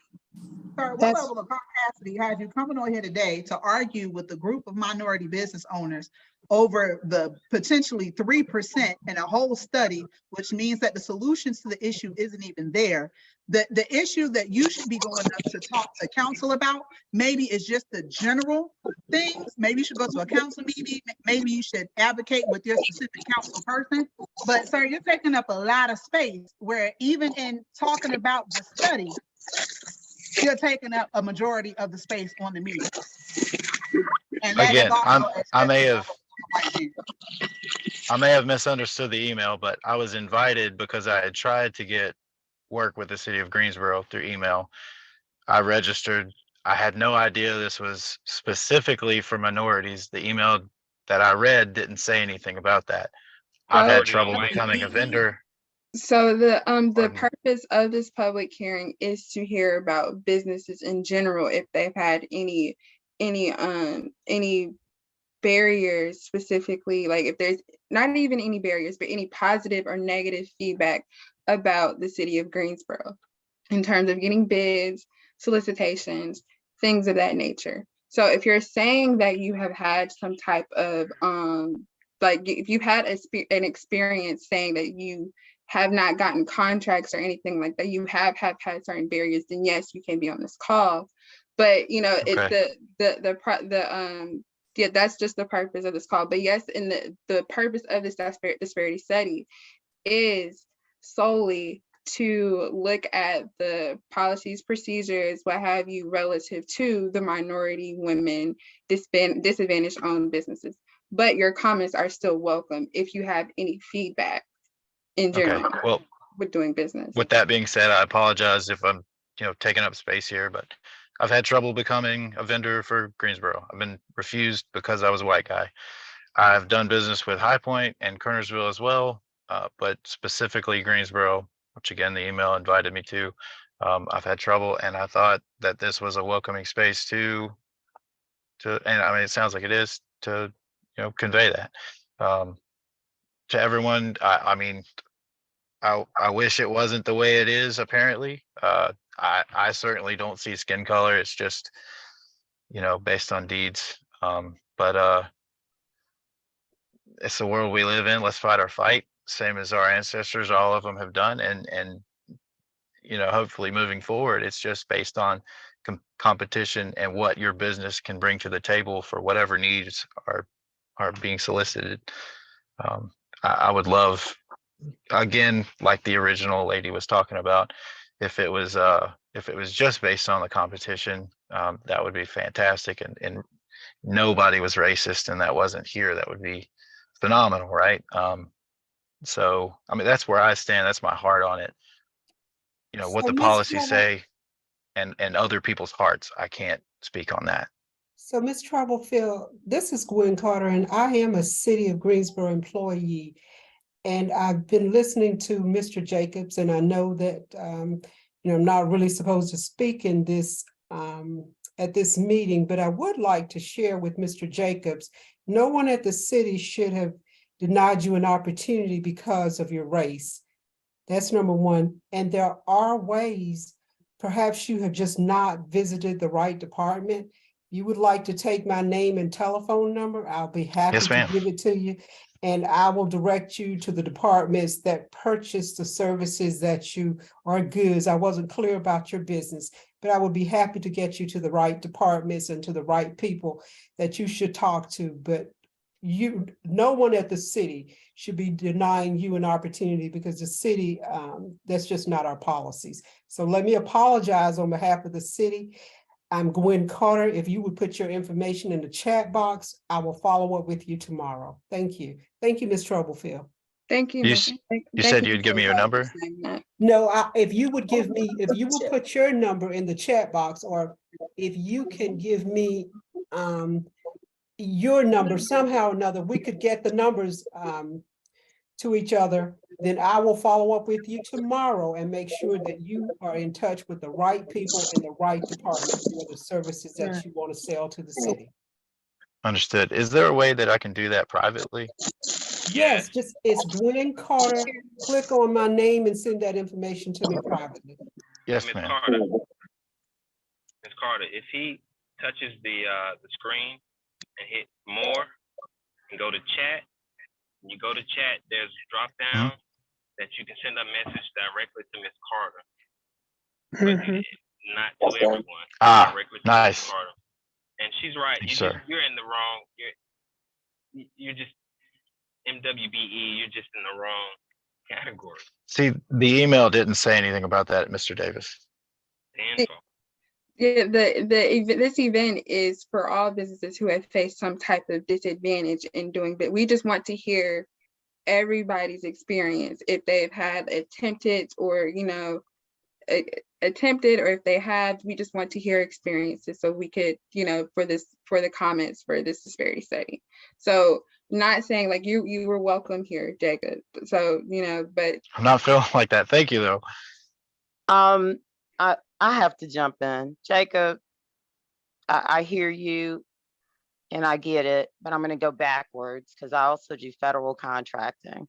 sir, what that's level of capacity has you coming on here today to argue with a group of minority business owners over the potentially 3% in a whole study, which means that the solutions to the issue isn't even there. The issue that you should be going up to talk to council about maybe is just the general things. Maybe you should go to a council meeting. Maybe you should advocate with your specific council person. But sir, you're taking up a lot of space where even in talking about the study, you're taking up a majority of the space on the meeting. And that is again, also I may expected of have a white man. I may have misunderstood the email, but I was invited because I had tried to get work with the city of Greensboro through email. I registered. I had no idea this was specifically for minorities. The email that I read didn't say anything about that. I've had Majority trouble white. becoming a vendor. So the Pardon me. purpose of this public hearing is to hear about businesses in general, if they've had any barriers, specifically, like if there's not even any barriers, but any positive or negative feedback about the city of Greensboro in terms of getting bids, solicitations, things of that nature. So if you're saying that you have had some type of like if you've had an experience saying that you have not gotten contracts or anything like that, you have had certain barriers, then yes, you can be on this call. But you know, it's Okay. the yeah, that's just the purpose of this call. But yes, and the purpose of this disparity study is solely to look at the policies, procedures, what have you, relative to the minority, women, disadvantaged owned businesses. But your comments are still welcome if you have any feedback in Okay. general Well, with doing business. with that being said, I apologize if I'm, taking up space here, but I've had trouble becoming a vendor for Greensboro. I've been refused because I was a white guy. I've done business with High Point and Kernersville as well, but specifically Greensboro, which again, the email invited me to. I've had trouble, and I thought that this was a welcoming space and I mean, it sounds like it is to, convey that to everyone. I mean, I wish it wasn't the way it is, apparently. I certainly don't see skin color. It's just, based on deeds. But it's the world we live in. Let's fight our fight, same as our ancestors, all of them have done. And hopefully moving forward, it's just based on competition and what your business can bring to the table for whatever needs are being solicited. I would love, again, like the original lady was talking about, if it was just based on the competition, that would be fantastic. And nobody was racist and that wasn't here, that would be phenomenal, right? So I mean, that's where I stand. That's my heart on it. What So the Ms. policies say and other people's hearts, I can't speak on that. So Ms. Troublefield, this is Gwen Carter, and I am a City of Greensboro employee. And I've been listening to Mr. Jacobs, and I know that I'm not really supposed to speak in this at this meeting, but I would like to share with Mr. Jacobs, no one at the city should have denied you an opportunity because of your race. That's number one. And there are ways, perhaps you have just not visited the right department. You would like to take my name and telephone number, I'll be happy Yes, to ma'am. give it to you. And I will direct you to the departments that purchase the services that you are goods. I wasn't clear about your business, but I would be happy to get you to the right departments and to the right people that you should talk to. But no one at the city should be denying you an opportunity because the city, that's just not our policies. So let me apologize on behalf of the city. I'm Gwen Carter. If you would put your information in the chat box, I will follow up with you tomorrow. Thank you. Thank you, Ms. Troublefield. Thank you, You, Ms. s- Thank you thank said you, you'd Mr. give me your White, for number? saying that. No, if you would give me, if you will put your number in the chat box, or if you can give me your number somehow or another, we could get the numbers to each other. Then I will follow up with you tomorrow and make sure that you are in touch with the right people in the right department for the services that you want to sell to the city. Understood. Is there a way that I can do that privately? Yes, just it's Gwen Carter. Click on my name and send that information to me privately. Yes, Ms. ma'am. Carter, Ms. Carter, if he touches the screen and hit more and go to chat, when you go to chat, there's a drop down that you can send a message directly to Ms. Carter, but not to everyone. Ah, Directly to Ms. nice. Carter. And she's right. Thank you, sir. You're in the wrong. You're just MWBE. You're just in the wrong category. See, the email didn't say anything about that, Mr. Davis. The info. Yeah, this event is for all businesses who have faced some type of disadvantage in doing, but we just want to hear everybody's experience, if they've had attempted or, you know, attempted, or if they have, we just want to hear experiences so we could, you know, for the comments for this disparity study. So not saying like you were welcome here, Jacob. So, you know, but I'm not feeling like that. Thank you, though. I have to jump in. Jacob, I hear you and I get it, but I'm going to go backwards because I also do federal contracting.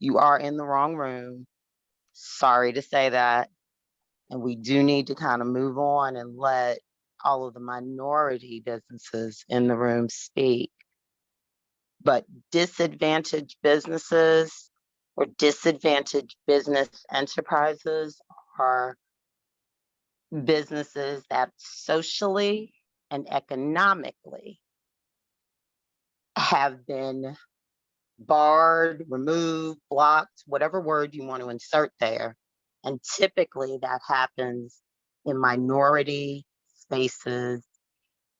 You are in the wrong room. Sorry to say that. And we do need to kind of move on and let all of the minority businesses in the room speak. But disadvantaged businesses or disadvantaged business enterprises are businesses that socially and economically have been barred, removed, blocked, whatever word you want to insert there. And typically that happens in minority spaces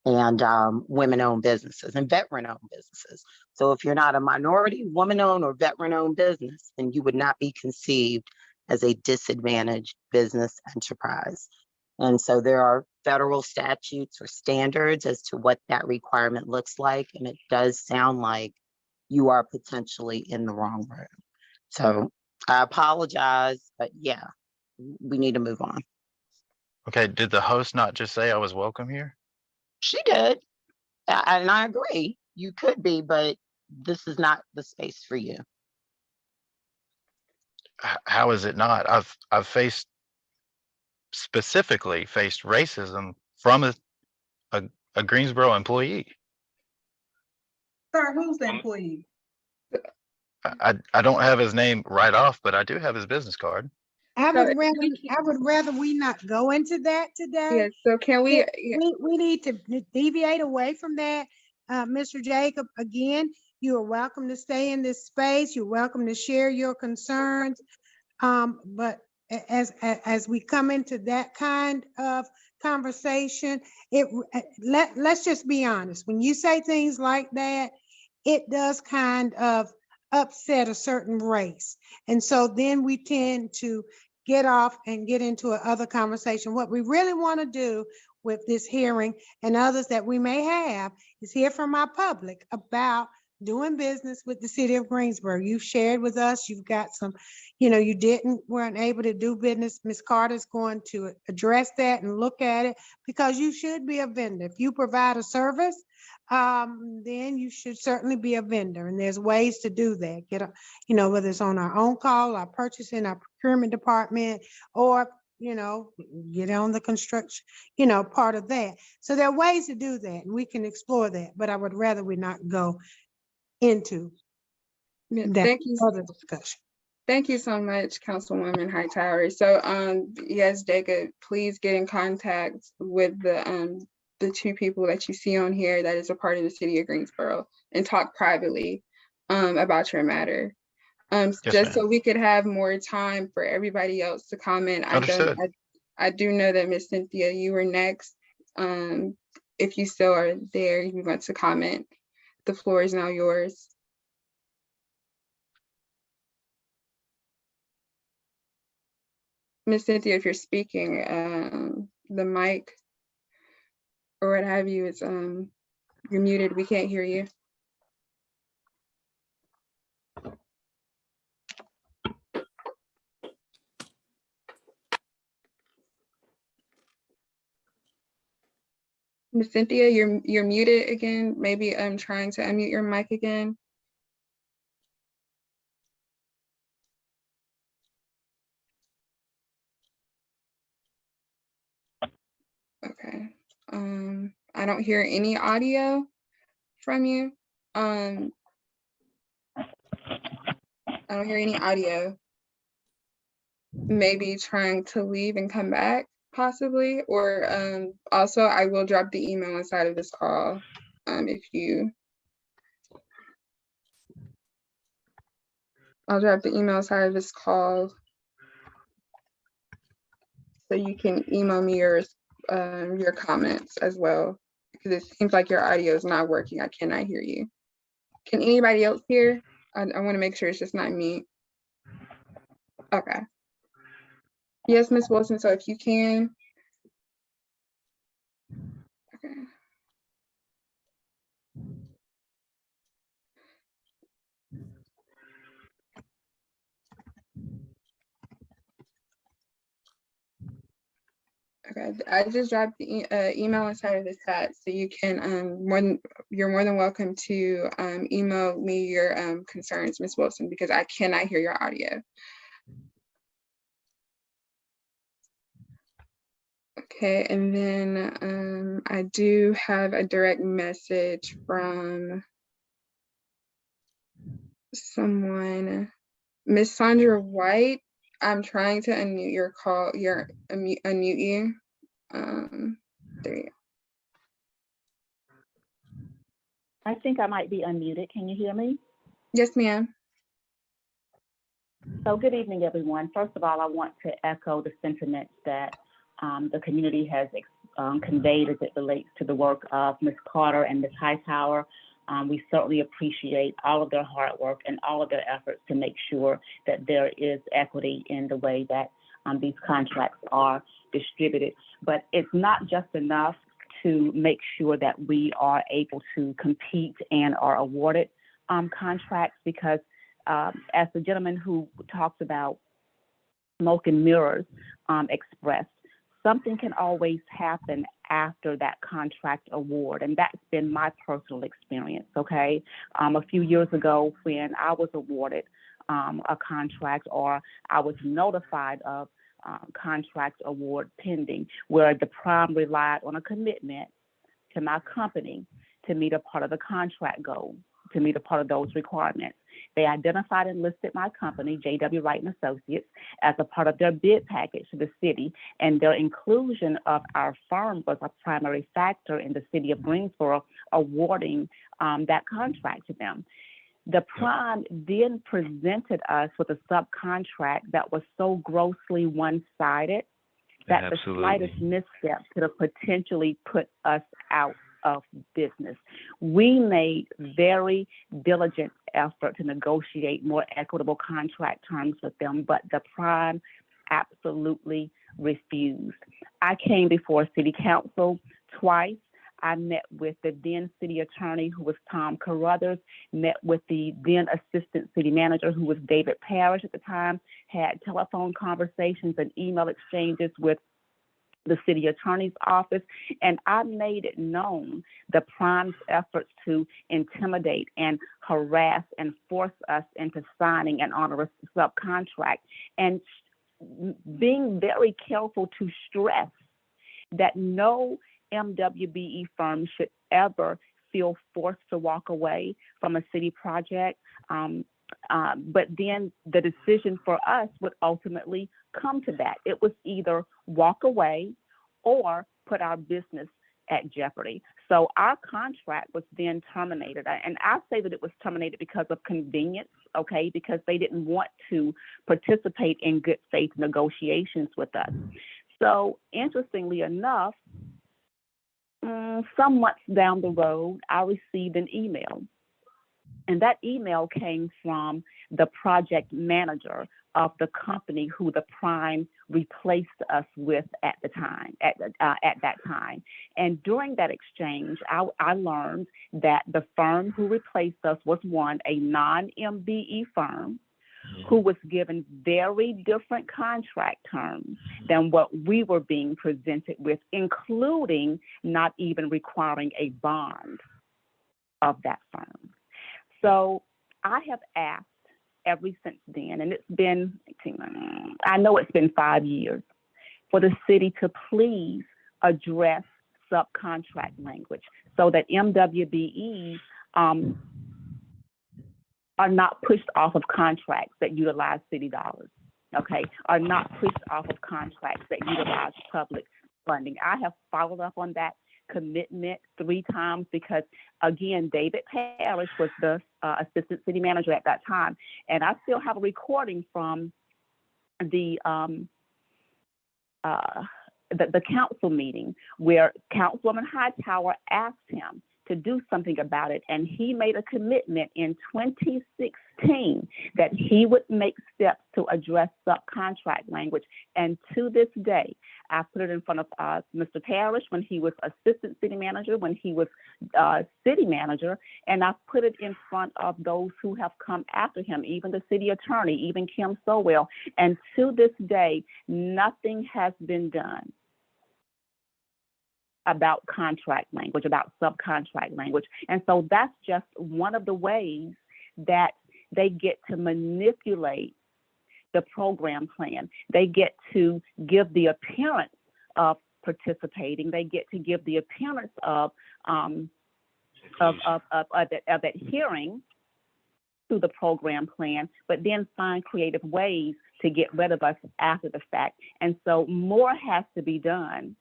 and women-owned businesses and veteran-owned businesses. So if you're not a minority, woman-owned, or veteran-owned business, then you would not be conceived as a disadvantaged business enterprise. And so there are federal statutes or standards as to what that requirement looks like. And it does sound like you are potentially in the wrong room. So I apologize, but yeah, we need to move on. Okay, did the host not just say I was welcome here? She did. And I agree, you could be, but this is not the space for you. How is it not? I've specifically faced racism from a Greensboro employee. Sir, who's the employee? I don't have his name right off, but I do have his business card. I So would rather we not go into that today. yeah, so can we We need to deviate away from that. Mr. Jacob, again, you are welcome to stay in this space. You're welcome to share your concerns. But as we come into that kind of conversation, let's just be honest. When you say things like that, it does kind of upset a certain race. And so then we tend to get off and get into another conversation. What we really want to do with this hearing and others that we may have is hear from our public about doing business with the city of Greensboro. You've shared with us, you've got some, you know, weren't able to do business. Ms. Carter's going to address that and look at it, because you should be a vendor. If you provide a service, then you should certainly be a vendor. And there's ways to do that. You know, whether it's on our own call, our purchasing, our procurement department, or, you know, get on the construction, you know, part of that. So there are ways to do that, and we can explore that, but I would rather we not go into that thank you. other discussion. Thank you so much, Councilwoman Hightower. So, yes, Jacob, please get in contact with the two people that you see on here that is a part of the city of Greensboro, and talk privately about your matter. Yes, just so ma'am. we could have more time for everybody else to comment. Understood. I do know that Miss Cynthia, you were next. If you still are there, you want to comment, the floor is now yours. Miss Cynthia, if you're speaking, the mic or what have you, it's you're muted. We can't hear you. Miss Cynthia, you're muted again. Maybe I'm trying to unmute your mic again. Okay. I don't hear any audio from you. I don't hear any audio. Maybe trying to leave and come back, possibly. Or also, I will drop the email inside of this call. I'll drop the email inside of this call so you can email me your comments as well, because it seems like your audio is not working. I cannot hear you. Can anybody else hear? I want to make sure it's just not me. Okay. Yes, Ms. Wilson, so if you can. Okay. Okay, I just dropped the email inside of the chat, so you can you're more than welcome to email me your concerns, Ms. Wilson, because I cannot hear your audio. Okay, and then I do have a direct message from someone, Miss Sandra White. I'm trying to unmute your call, unmute you. There you go. I think I might be unmuted. Can you hear me? Yes, ma'am. So good evening, everyone. First of all, I want to echo the sentiments that the community has conveyed as it relates to the work of Ms. Carter and Ms. Hightower. We certainly appreciate all of their hard work and all of their efforts to make sure that there is equity in the way that these contracts are distributed. But it's not just enough to make sure that we are able to compete and are awarded contracts, because as the gentleman who talks about smoke and mirrors expressed, something can always happen after that contract award. And that's been my personal experience, okay? A few years ago, when I was awarded a contract, or I was notified of contract award pending, where the prime relied on a commitment to my company to meet a part of the contract goal, to meet a part of those requirements. They identified and listed my company, J.W. Wright & Associates, as a part of their bid package to the city, and their inclusion of our firm was a primary factor in the city of Greensboro awarding that contract to them. The prime then presented us with a subcontract that was so grossly one-sided that the slightest misstep could have potentially put us out of business. We made very diligent effort to negotiate more equitable contract terms with them, but the prime absolutely refused. I came before City Council twice. I met with the then city attorney, who was Tom Carruthers, met with the then assistant city manager, who was David Parrish at the time, had telephone conversations and email exchanges with the city attorney's office, and I made it known the prime's efforts to intimidate and harass and force us into signing an onerous subcontract, and being very careful to stress that no MWBE firm should ever feel forced to walk away from a city project. But then the decision for us would ultimately come to that. It was either walk away or put our business at jeopardy. So our contract was then terminated. And I say that it was terminated because of convenience, okay, because they didn't want to participate in good faith negotiations with us. So interestingly enough, some months down the road, I received an email And that email came from the project manager of the company who the prime replaced us with at the time, at that time. And during that exchange, I learned that the firm who replaced us was a non-MBE firm who was given very different contract terms than what we were being presented with, including not even requiring a bond of that firm. So I have asked ever since then, and it's been, I know it's been 5 years, for the city to please address subcontract language so that MWBEs are not pushed off of contracts that utilize city dollars, okay, are not pushed off of contracts that utilize public funding. I have followed up on that commitment 3 times because, again, David Parrish was the assistant city manager at that time. And I still have a recording from the council meeting where Councilwoman Hightower asked him to do something about it. And he made a commitment in 2016 that he would make steps to address subcontract language. And to this day, I put it in front of Mr. Parrish when he was assistant city manager, when he was city manager, and I put it in front of those who have come after him, even the city attorney, even Kim Sowell. And to this day, nothing has been done about contract language, about subcontract language. And so that's just one of the ways that they get to manipulate the program plan. They get to give the appearance of participating. They get to give the appearance of adhering to the program plan, but then find creative ways to get rid of us after the fact. And so more has to be done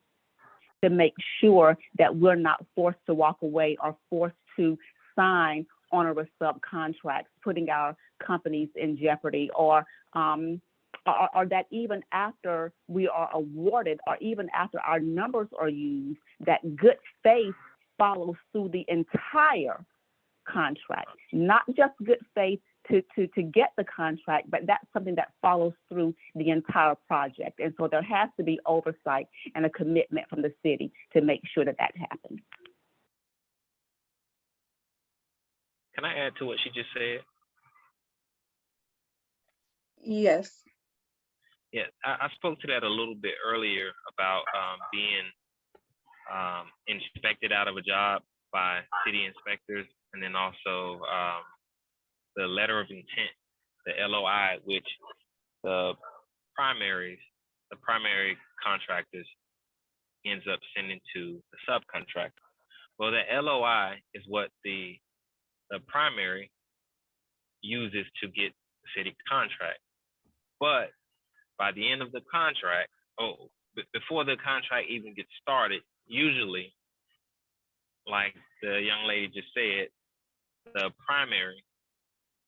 to make sure that we're not forced to walk away or forced to sign onerous subcontracts, putting our companies in jeopardy, or that even after we are awarded, or even after our numbers are used, that good faith follows through the entire contract, not just good faith to get the contract, but that's something that follows through the entire project. And so there has to be oversight and a commitment from the city to make sure that that happens. Can I add to what she just said? Yes. Yeah, I spoke to that a little bit earlier about being inspected out of a job by city inspectors, and then also the letter of intent, the LOI, which the primary contractors ends up sending to the subcontractor. Well, the LOI is what the primary uses to get the city contract. But by the end of the contract, before the contract even gets started, usually, like the young lady just said, the primary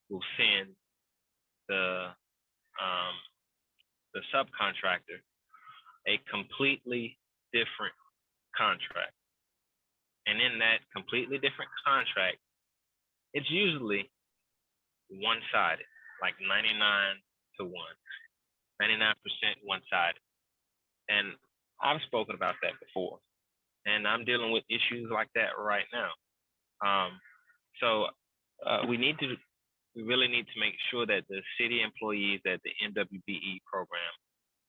will send the subcontractor a completely different contract. And in that completely different contract, it's usually one-sided, like 99 to 1, 99% one-sided. And I've spoken about that before, and I'm dealing with issues like that right now. So we really need to make sure that the city employees at the MWBE program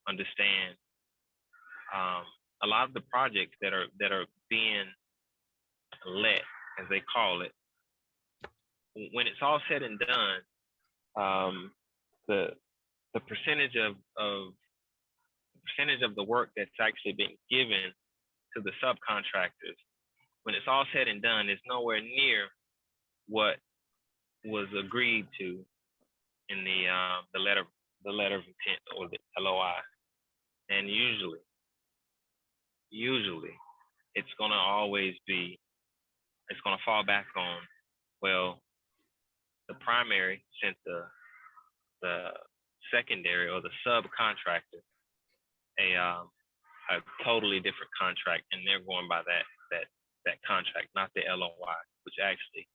understand a lot of the projects that are being let, as they call it. When it's all said and done, the percentage of the work that's actually being given to the subcontractors, when it's all said and done, is nowhere near what was agreed to in the letter of intent, or the LOI. And usually it's gonna fall back on, well, the primary sent the secondary or the subcontractor a totally different contract, and they're going by that contract, not the LOI, which actually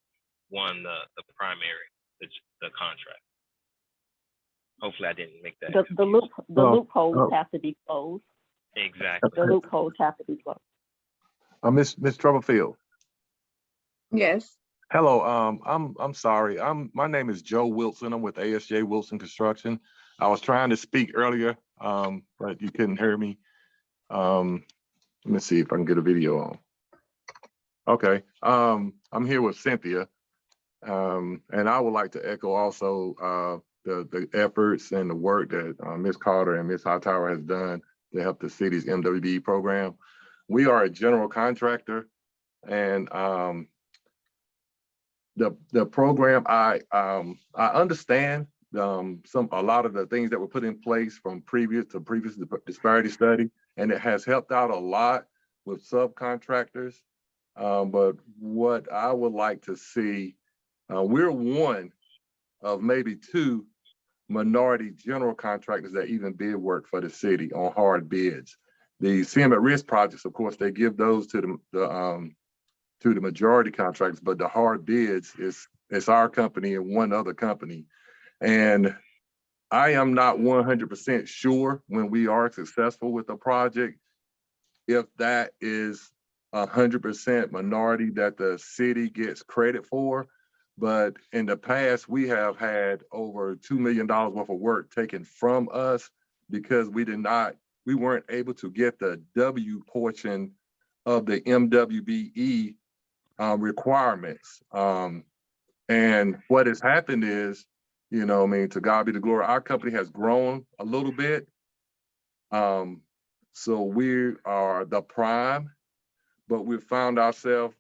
won the primary, the contract. Hopefully I didn't make that. The loopholes have to be closed. Exactly. The loopholes have to be closed. Miss Troublefield. Yes. Hello. I'm sorry. My name is Joe Wilson. I'm with ASJ Wilson Construction. I was trying to speak earlier, but you couldn't hear me. Let me see if I can get a video on. Okay. I'm here with Cynthia, and I would like to echo also the efforts and the work that Ms. Carter and Ms. Hightower has done to help the city's MWB program. We are a general contractor, and the program, I understand a lot of the things that were put in place from previous disparity study, and it has helped out a lot with subcontractors. But what I would like to see, we're one of maybe two minority general contractors that even bid work for the city on hard bids. The CM at risk projects, of course, they give those to the majority contractors, but the hard bids is our company and one other company. And I am not 100% sure when we are successful with a project, if that is 100% minority that the city gets credit for. But in the past, we have had over $2 million worth of work taken from us because we weren't able to get the W portion of the MWBE requirements. And what has happened is, to God be the glory, our company has grown a little bit. So we are the prime, but we've found ourselves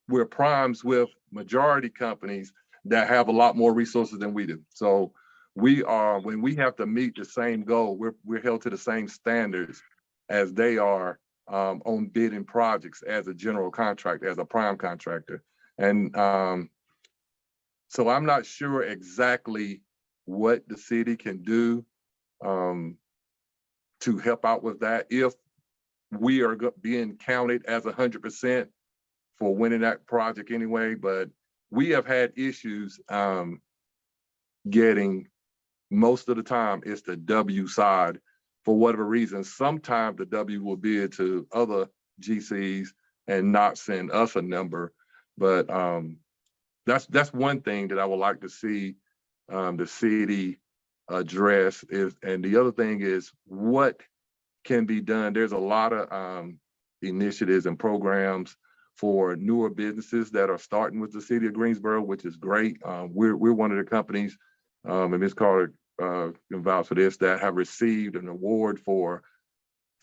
we're primes with majority companies that have a lot more resources than we do. So when we have to meet the same goal, we're held to the same standards as they are on bidding projects as a general contractor, as a prime contractor. And so I'm not sure exactly what the city can do to help out with that, if we are being counted as 100% for winning that project anyway. But we have had issues getting, most of the time it's the W side for whatever reason. Sometimes the W will bid to other GCs and not send us a number. But that's one thing that I would like to see the city address. And the other thing is what can be done. There's a lot of initiatives and programs for newer businesses that are starting with the city of Greensboro, which is great. We're one of the companies, and Ms. Carter can vouch for this, that have received an award for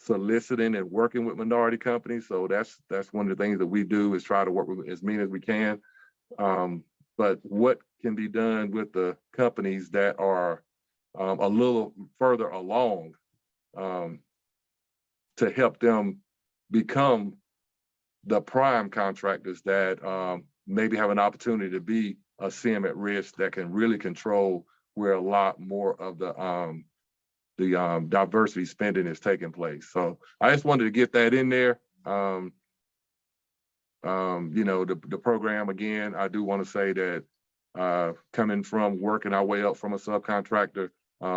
soliciting and working with minority companies. So that's one of the things that we do, is try to work with as many as we can. But what can be done with the companies that are a little further along to help them become the prime contractors that maybe have an opportunity to be a CM at risk that can really control where a lot more of the diversity spending is taking place. So I just wanted to get that in there. The program, again, I do want to say that coming from working our way up from a subcontractor,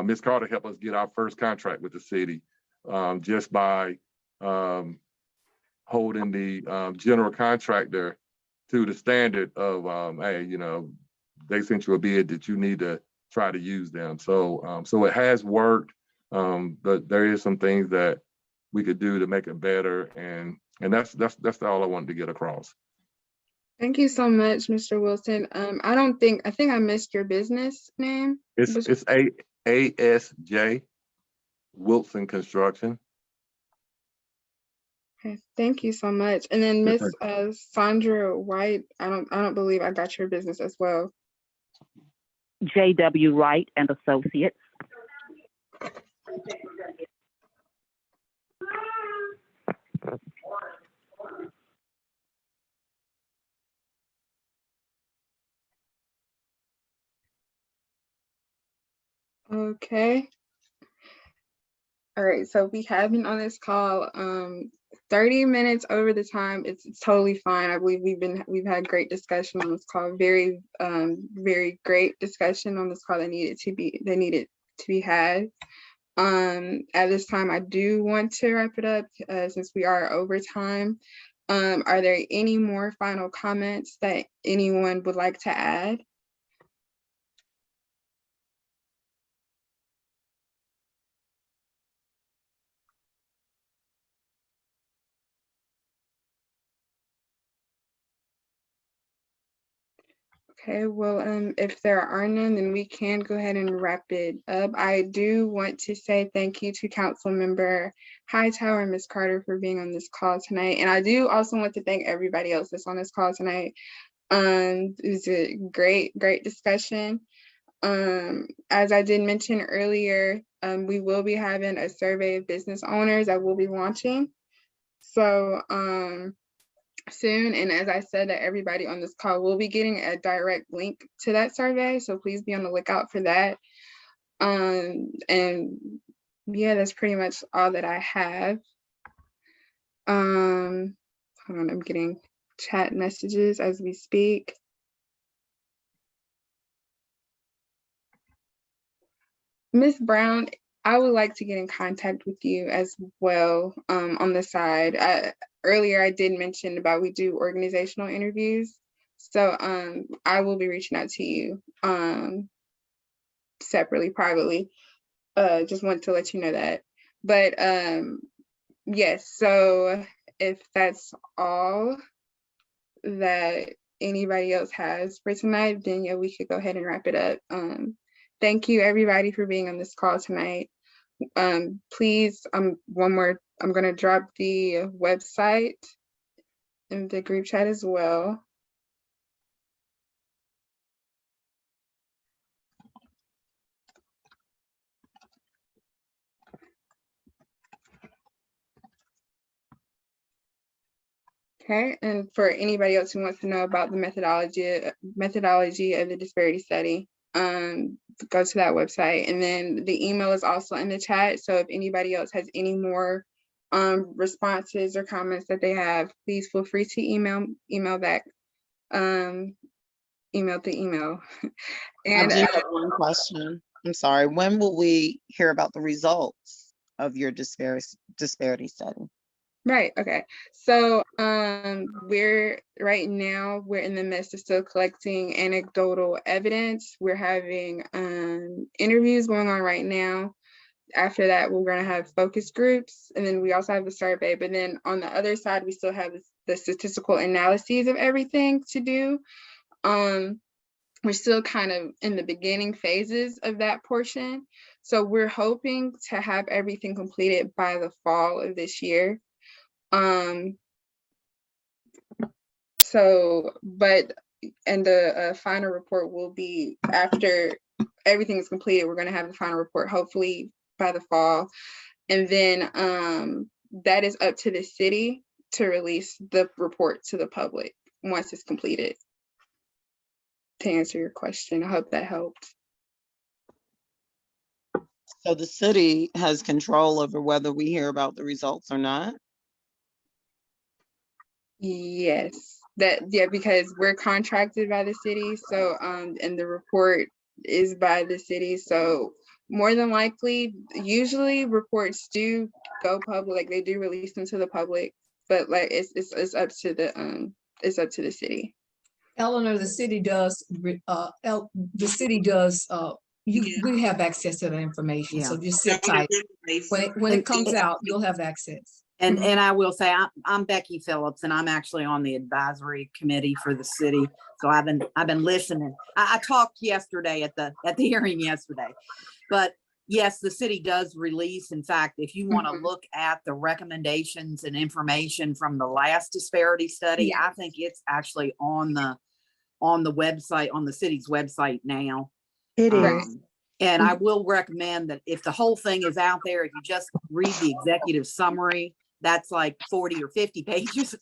Ms. Carter helped us get our first contract with the city just by holding the general contractor to the standard of, hey, they sent you a bid that you need to try to use them. So so it has worked, but there is some things that we could do to make it better, and that's all I wanted to get across. Thank you so much, Mr. Wilson. I think I missed your business name. It's ASJ Wilson Construction. Okay, thank you so much. And then Miss Sandra White, I don't believe I got your business as well. J.W. Wright and Associates. Okay. All right, so we have been on this call 30 minutes over the time, it's totally fine. I believe we've had great discussion on this call, very great discussion on this call that needed to be had. At this time, I do want to wrap it up since we are over time. Are there any more final comments that anyone would like to add? Okay, well, if there are none, then we can go ahead and wrap it up. I do want to say thank you to Council Member Hightower and Ms. Carter for being on this call tonight. And I do also want to thank everybody else that's on this call tonight. It was a great discussion. As I did mention earlier, we will be having a survey of business owners that we'll be launching. So, soon, and as I said, that everybody on this call will be getting a direct link to that survey, so please be on the lookout for that. And yeah, that's pretty much all that I have. Hold on, I'm getting chat messages as we speak. Ms. Brown, I would like to get in contact with you as well on the side. Earlier, I did mention about we do organizational interviews. So I will be reaching out to you separately, privately. Just wanted to let you know that. But yes, so if that's all that anybody else has for tonight, then yeah, we could go ahead and wrap it up. Thank you everybody for being on this call tonight. Please, one more, I'm gonna drop the website in the group chat as well. Okay, and for anybody else who wants to know about the methodology of the disparity study, go to that website. And then the email is also in the chat. So if anybody else has any more responses or comments that they have, please feel free to email back. Email to email. And I do have one question. I'm sorry. When will we hear about the results of your disparity study? Right. Okay. So we're right now in the midst of still collecting anecdotal evidence. We're having interviews going on right now. After that, we're going to have focus groups, and then we also have the survey. But then on the other side, we still have the statistical analyses of everything to do. We're still kind of in the beginning phases of that portion. So we're hoping to have everything completed by the fall of this year. And the final report will be after everything is completed. We're going to have the final report hopefully by the fall, and then that is up to the city to release the report to the public once it's completed. To answer your question, I hope that helped. So the city has control over whether we hear about the results or not? Yes, because we're contracted by the city. So and the report is by the city. So more than likely, usually reports do go public, like they do release them to the public, but like it's up to the city. Eleanor, the city does, we have access to that information, so just sit tight. When it comes out, you'll have access. And I will say, I'm Becky Phillips, and I'm actually on the advisory committee for the city. So I've been listening. I talked yesterday at the hearing yesterday, but yes, the city does release. In fact, if you want to look at the recommendations and information from the last disparity study, I think it's actually on the website, on the city's website now. It is. And I will recommend that if the whole thing is out there, if you just read the executive summary, that's like 40 or 50 pages.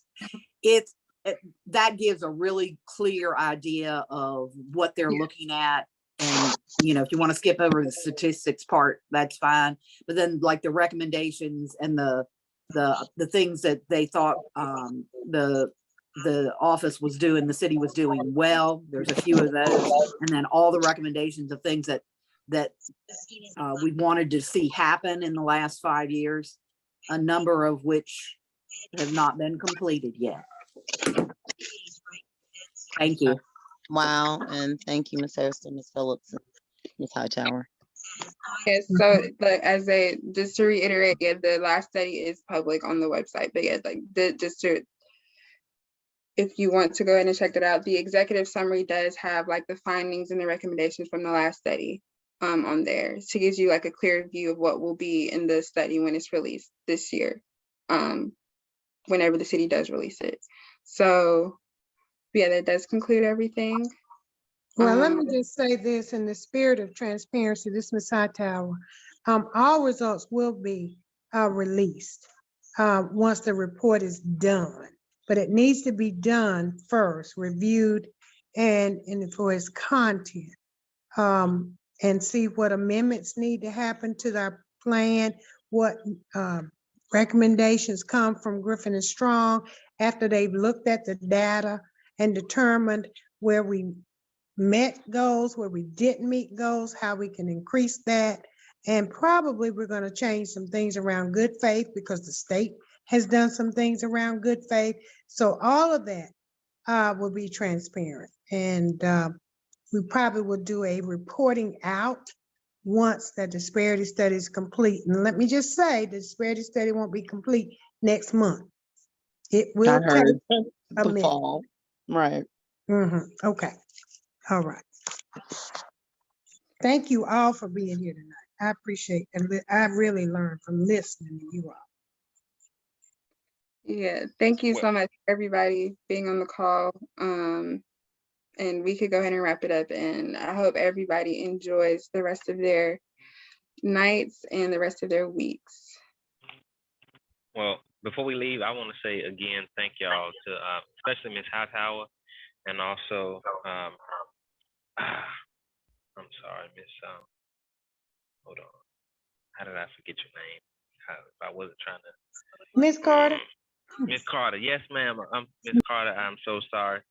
That gives a really clear idea of what they're looking at. And, if you want to skip over the statistics part, that's fine. But then like the recommendations and the the things that they thought the office was doing, the city was doing well. There's a few of those, and then all the recommendations of things that we wanted to see happen in the last 5 years, a number of which have not been completed yet. Thank you. Wow, and thank you, Ms. Hairston, Ms. Phillips, and Ms. Hightower. Yes, so just to reiterate, yeah, the last study is public on the website, but yeah, if you want to go ahead and check it out, the executive summary does have like the findings and the recommendations from the last study on there to give you like a clear view of what will be in the study when it's released this year, whenever the city does release it. So yeah, that does conclude everything. Well, let me just say this in the spirit of transparency, this is Ms. Hightower. All results will be released once the report is done, but it needs to be done first, reviewed and for its content, and see what amendments need to happen to our plan, what recommendations come from Griffin and Strong after they've looked at the data and determined where we met goals, where we didn't meet goals, how we can increase that. And probably we're going to change some things around good faith because the state has done some things around good faith. So all of that will be transparent. And we probably will do a reporting out once the disparity study is complete. And let me just say, the disparity study won't be complete next month. It will take a the minute. fall, right? Okay. All right. Thank you all for being here tonight. I appreciate it. I really learned from listening to you all. Yeah, thank you so much for everybody being on the call. And we could go ahead and wrap it up. And I hope everybody enjoys the rest of their nights and the rest of their weeks. Well, before we leave, I want to say again, thank y'all to especially Ms. Hightower, and also I'm sorry, Miss. Hold on. How did I forget your name? If I wasn't trying to. Miss Carter. Miss Carter. Yes, ma'am. I'm Miss Carter. I'm so sorry,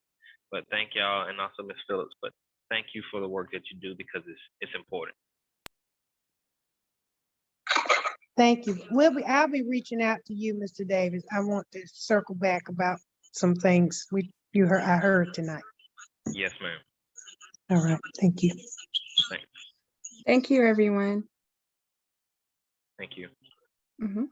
but thank y'all, and also Miss Phillips. But thank you for the work that you do because it's important. Thank you. I'll be reaching out to you, Mr. Davis. I want to circle back about some things I heard tonight. Yes, ma'am. All right. Thank you. Thanks. Thank you, everyone. Thank you. Mm-hmm.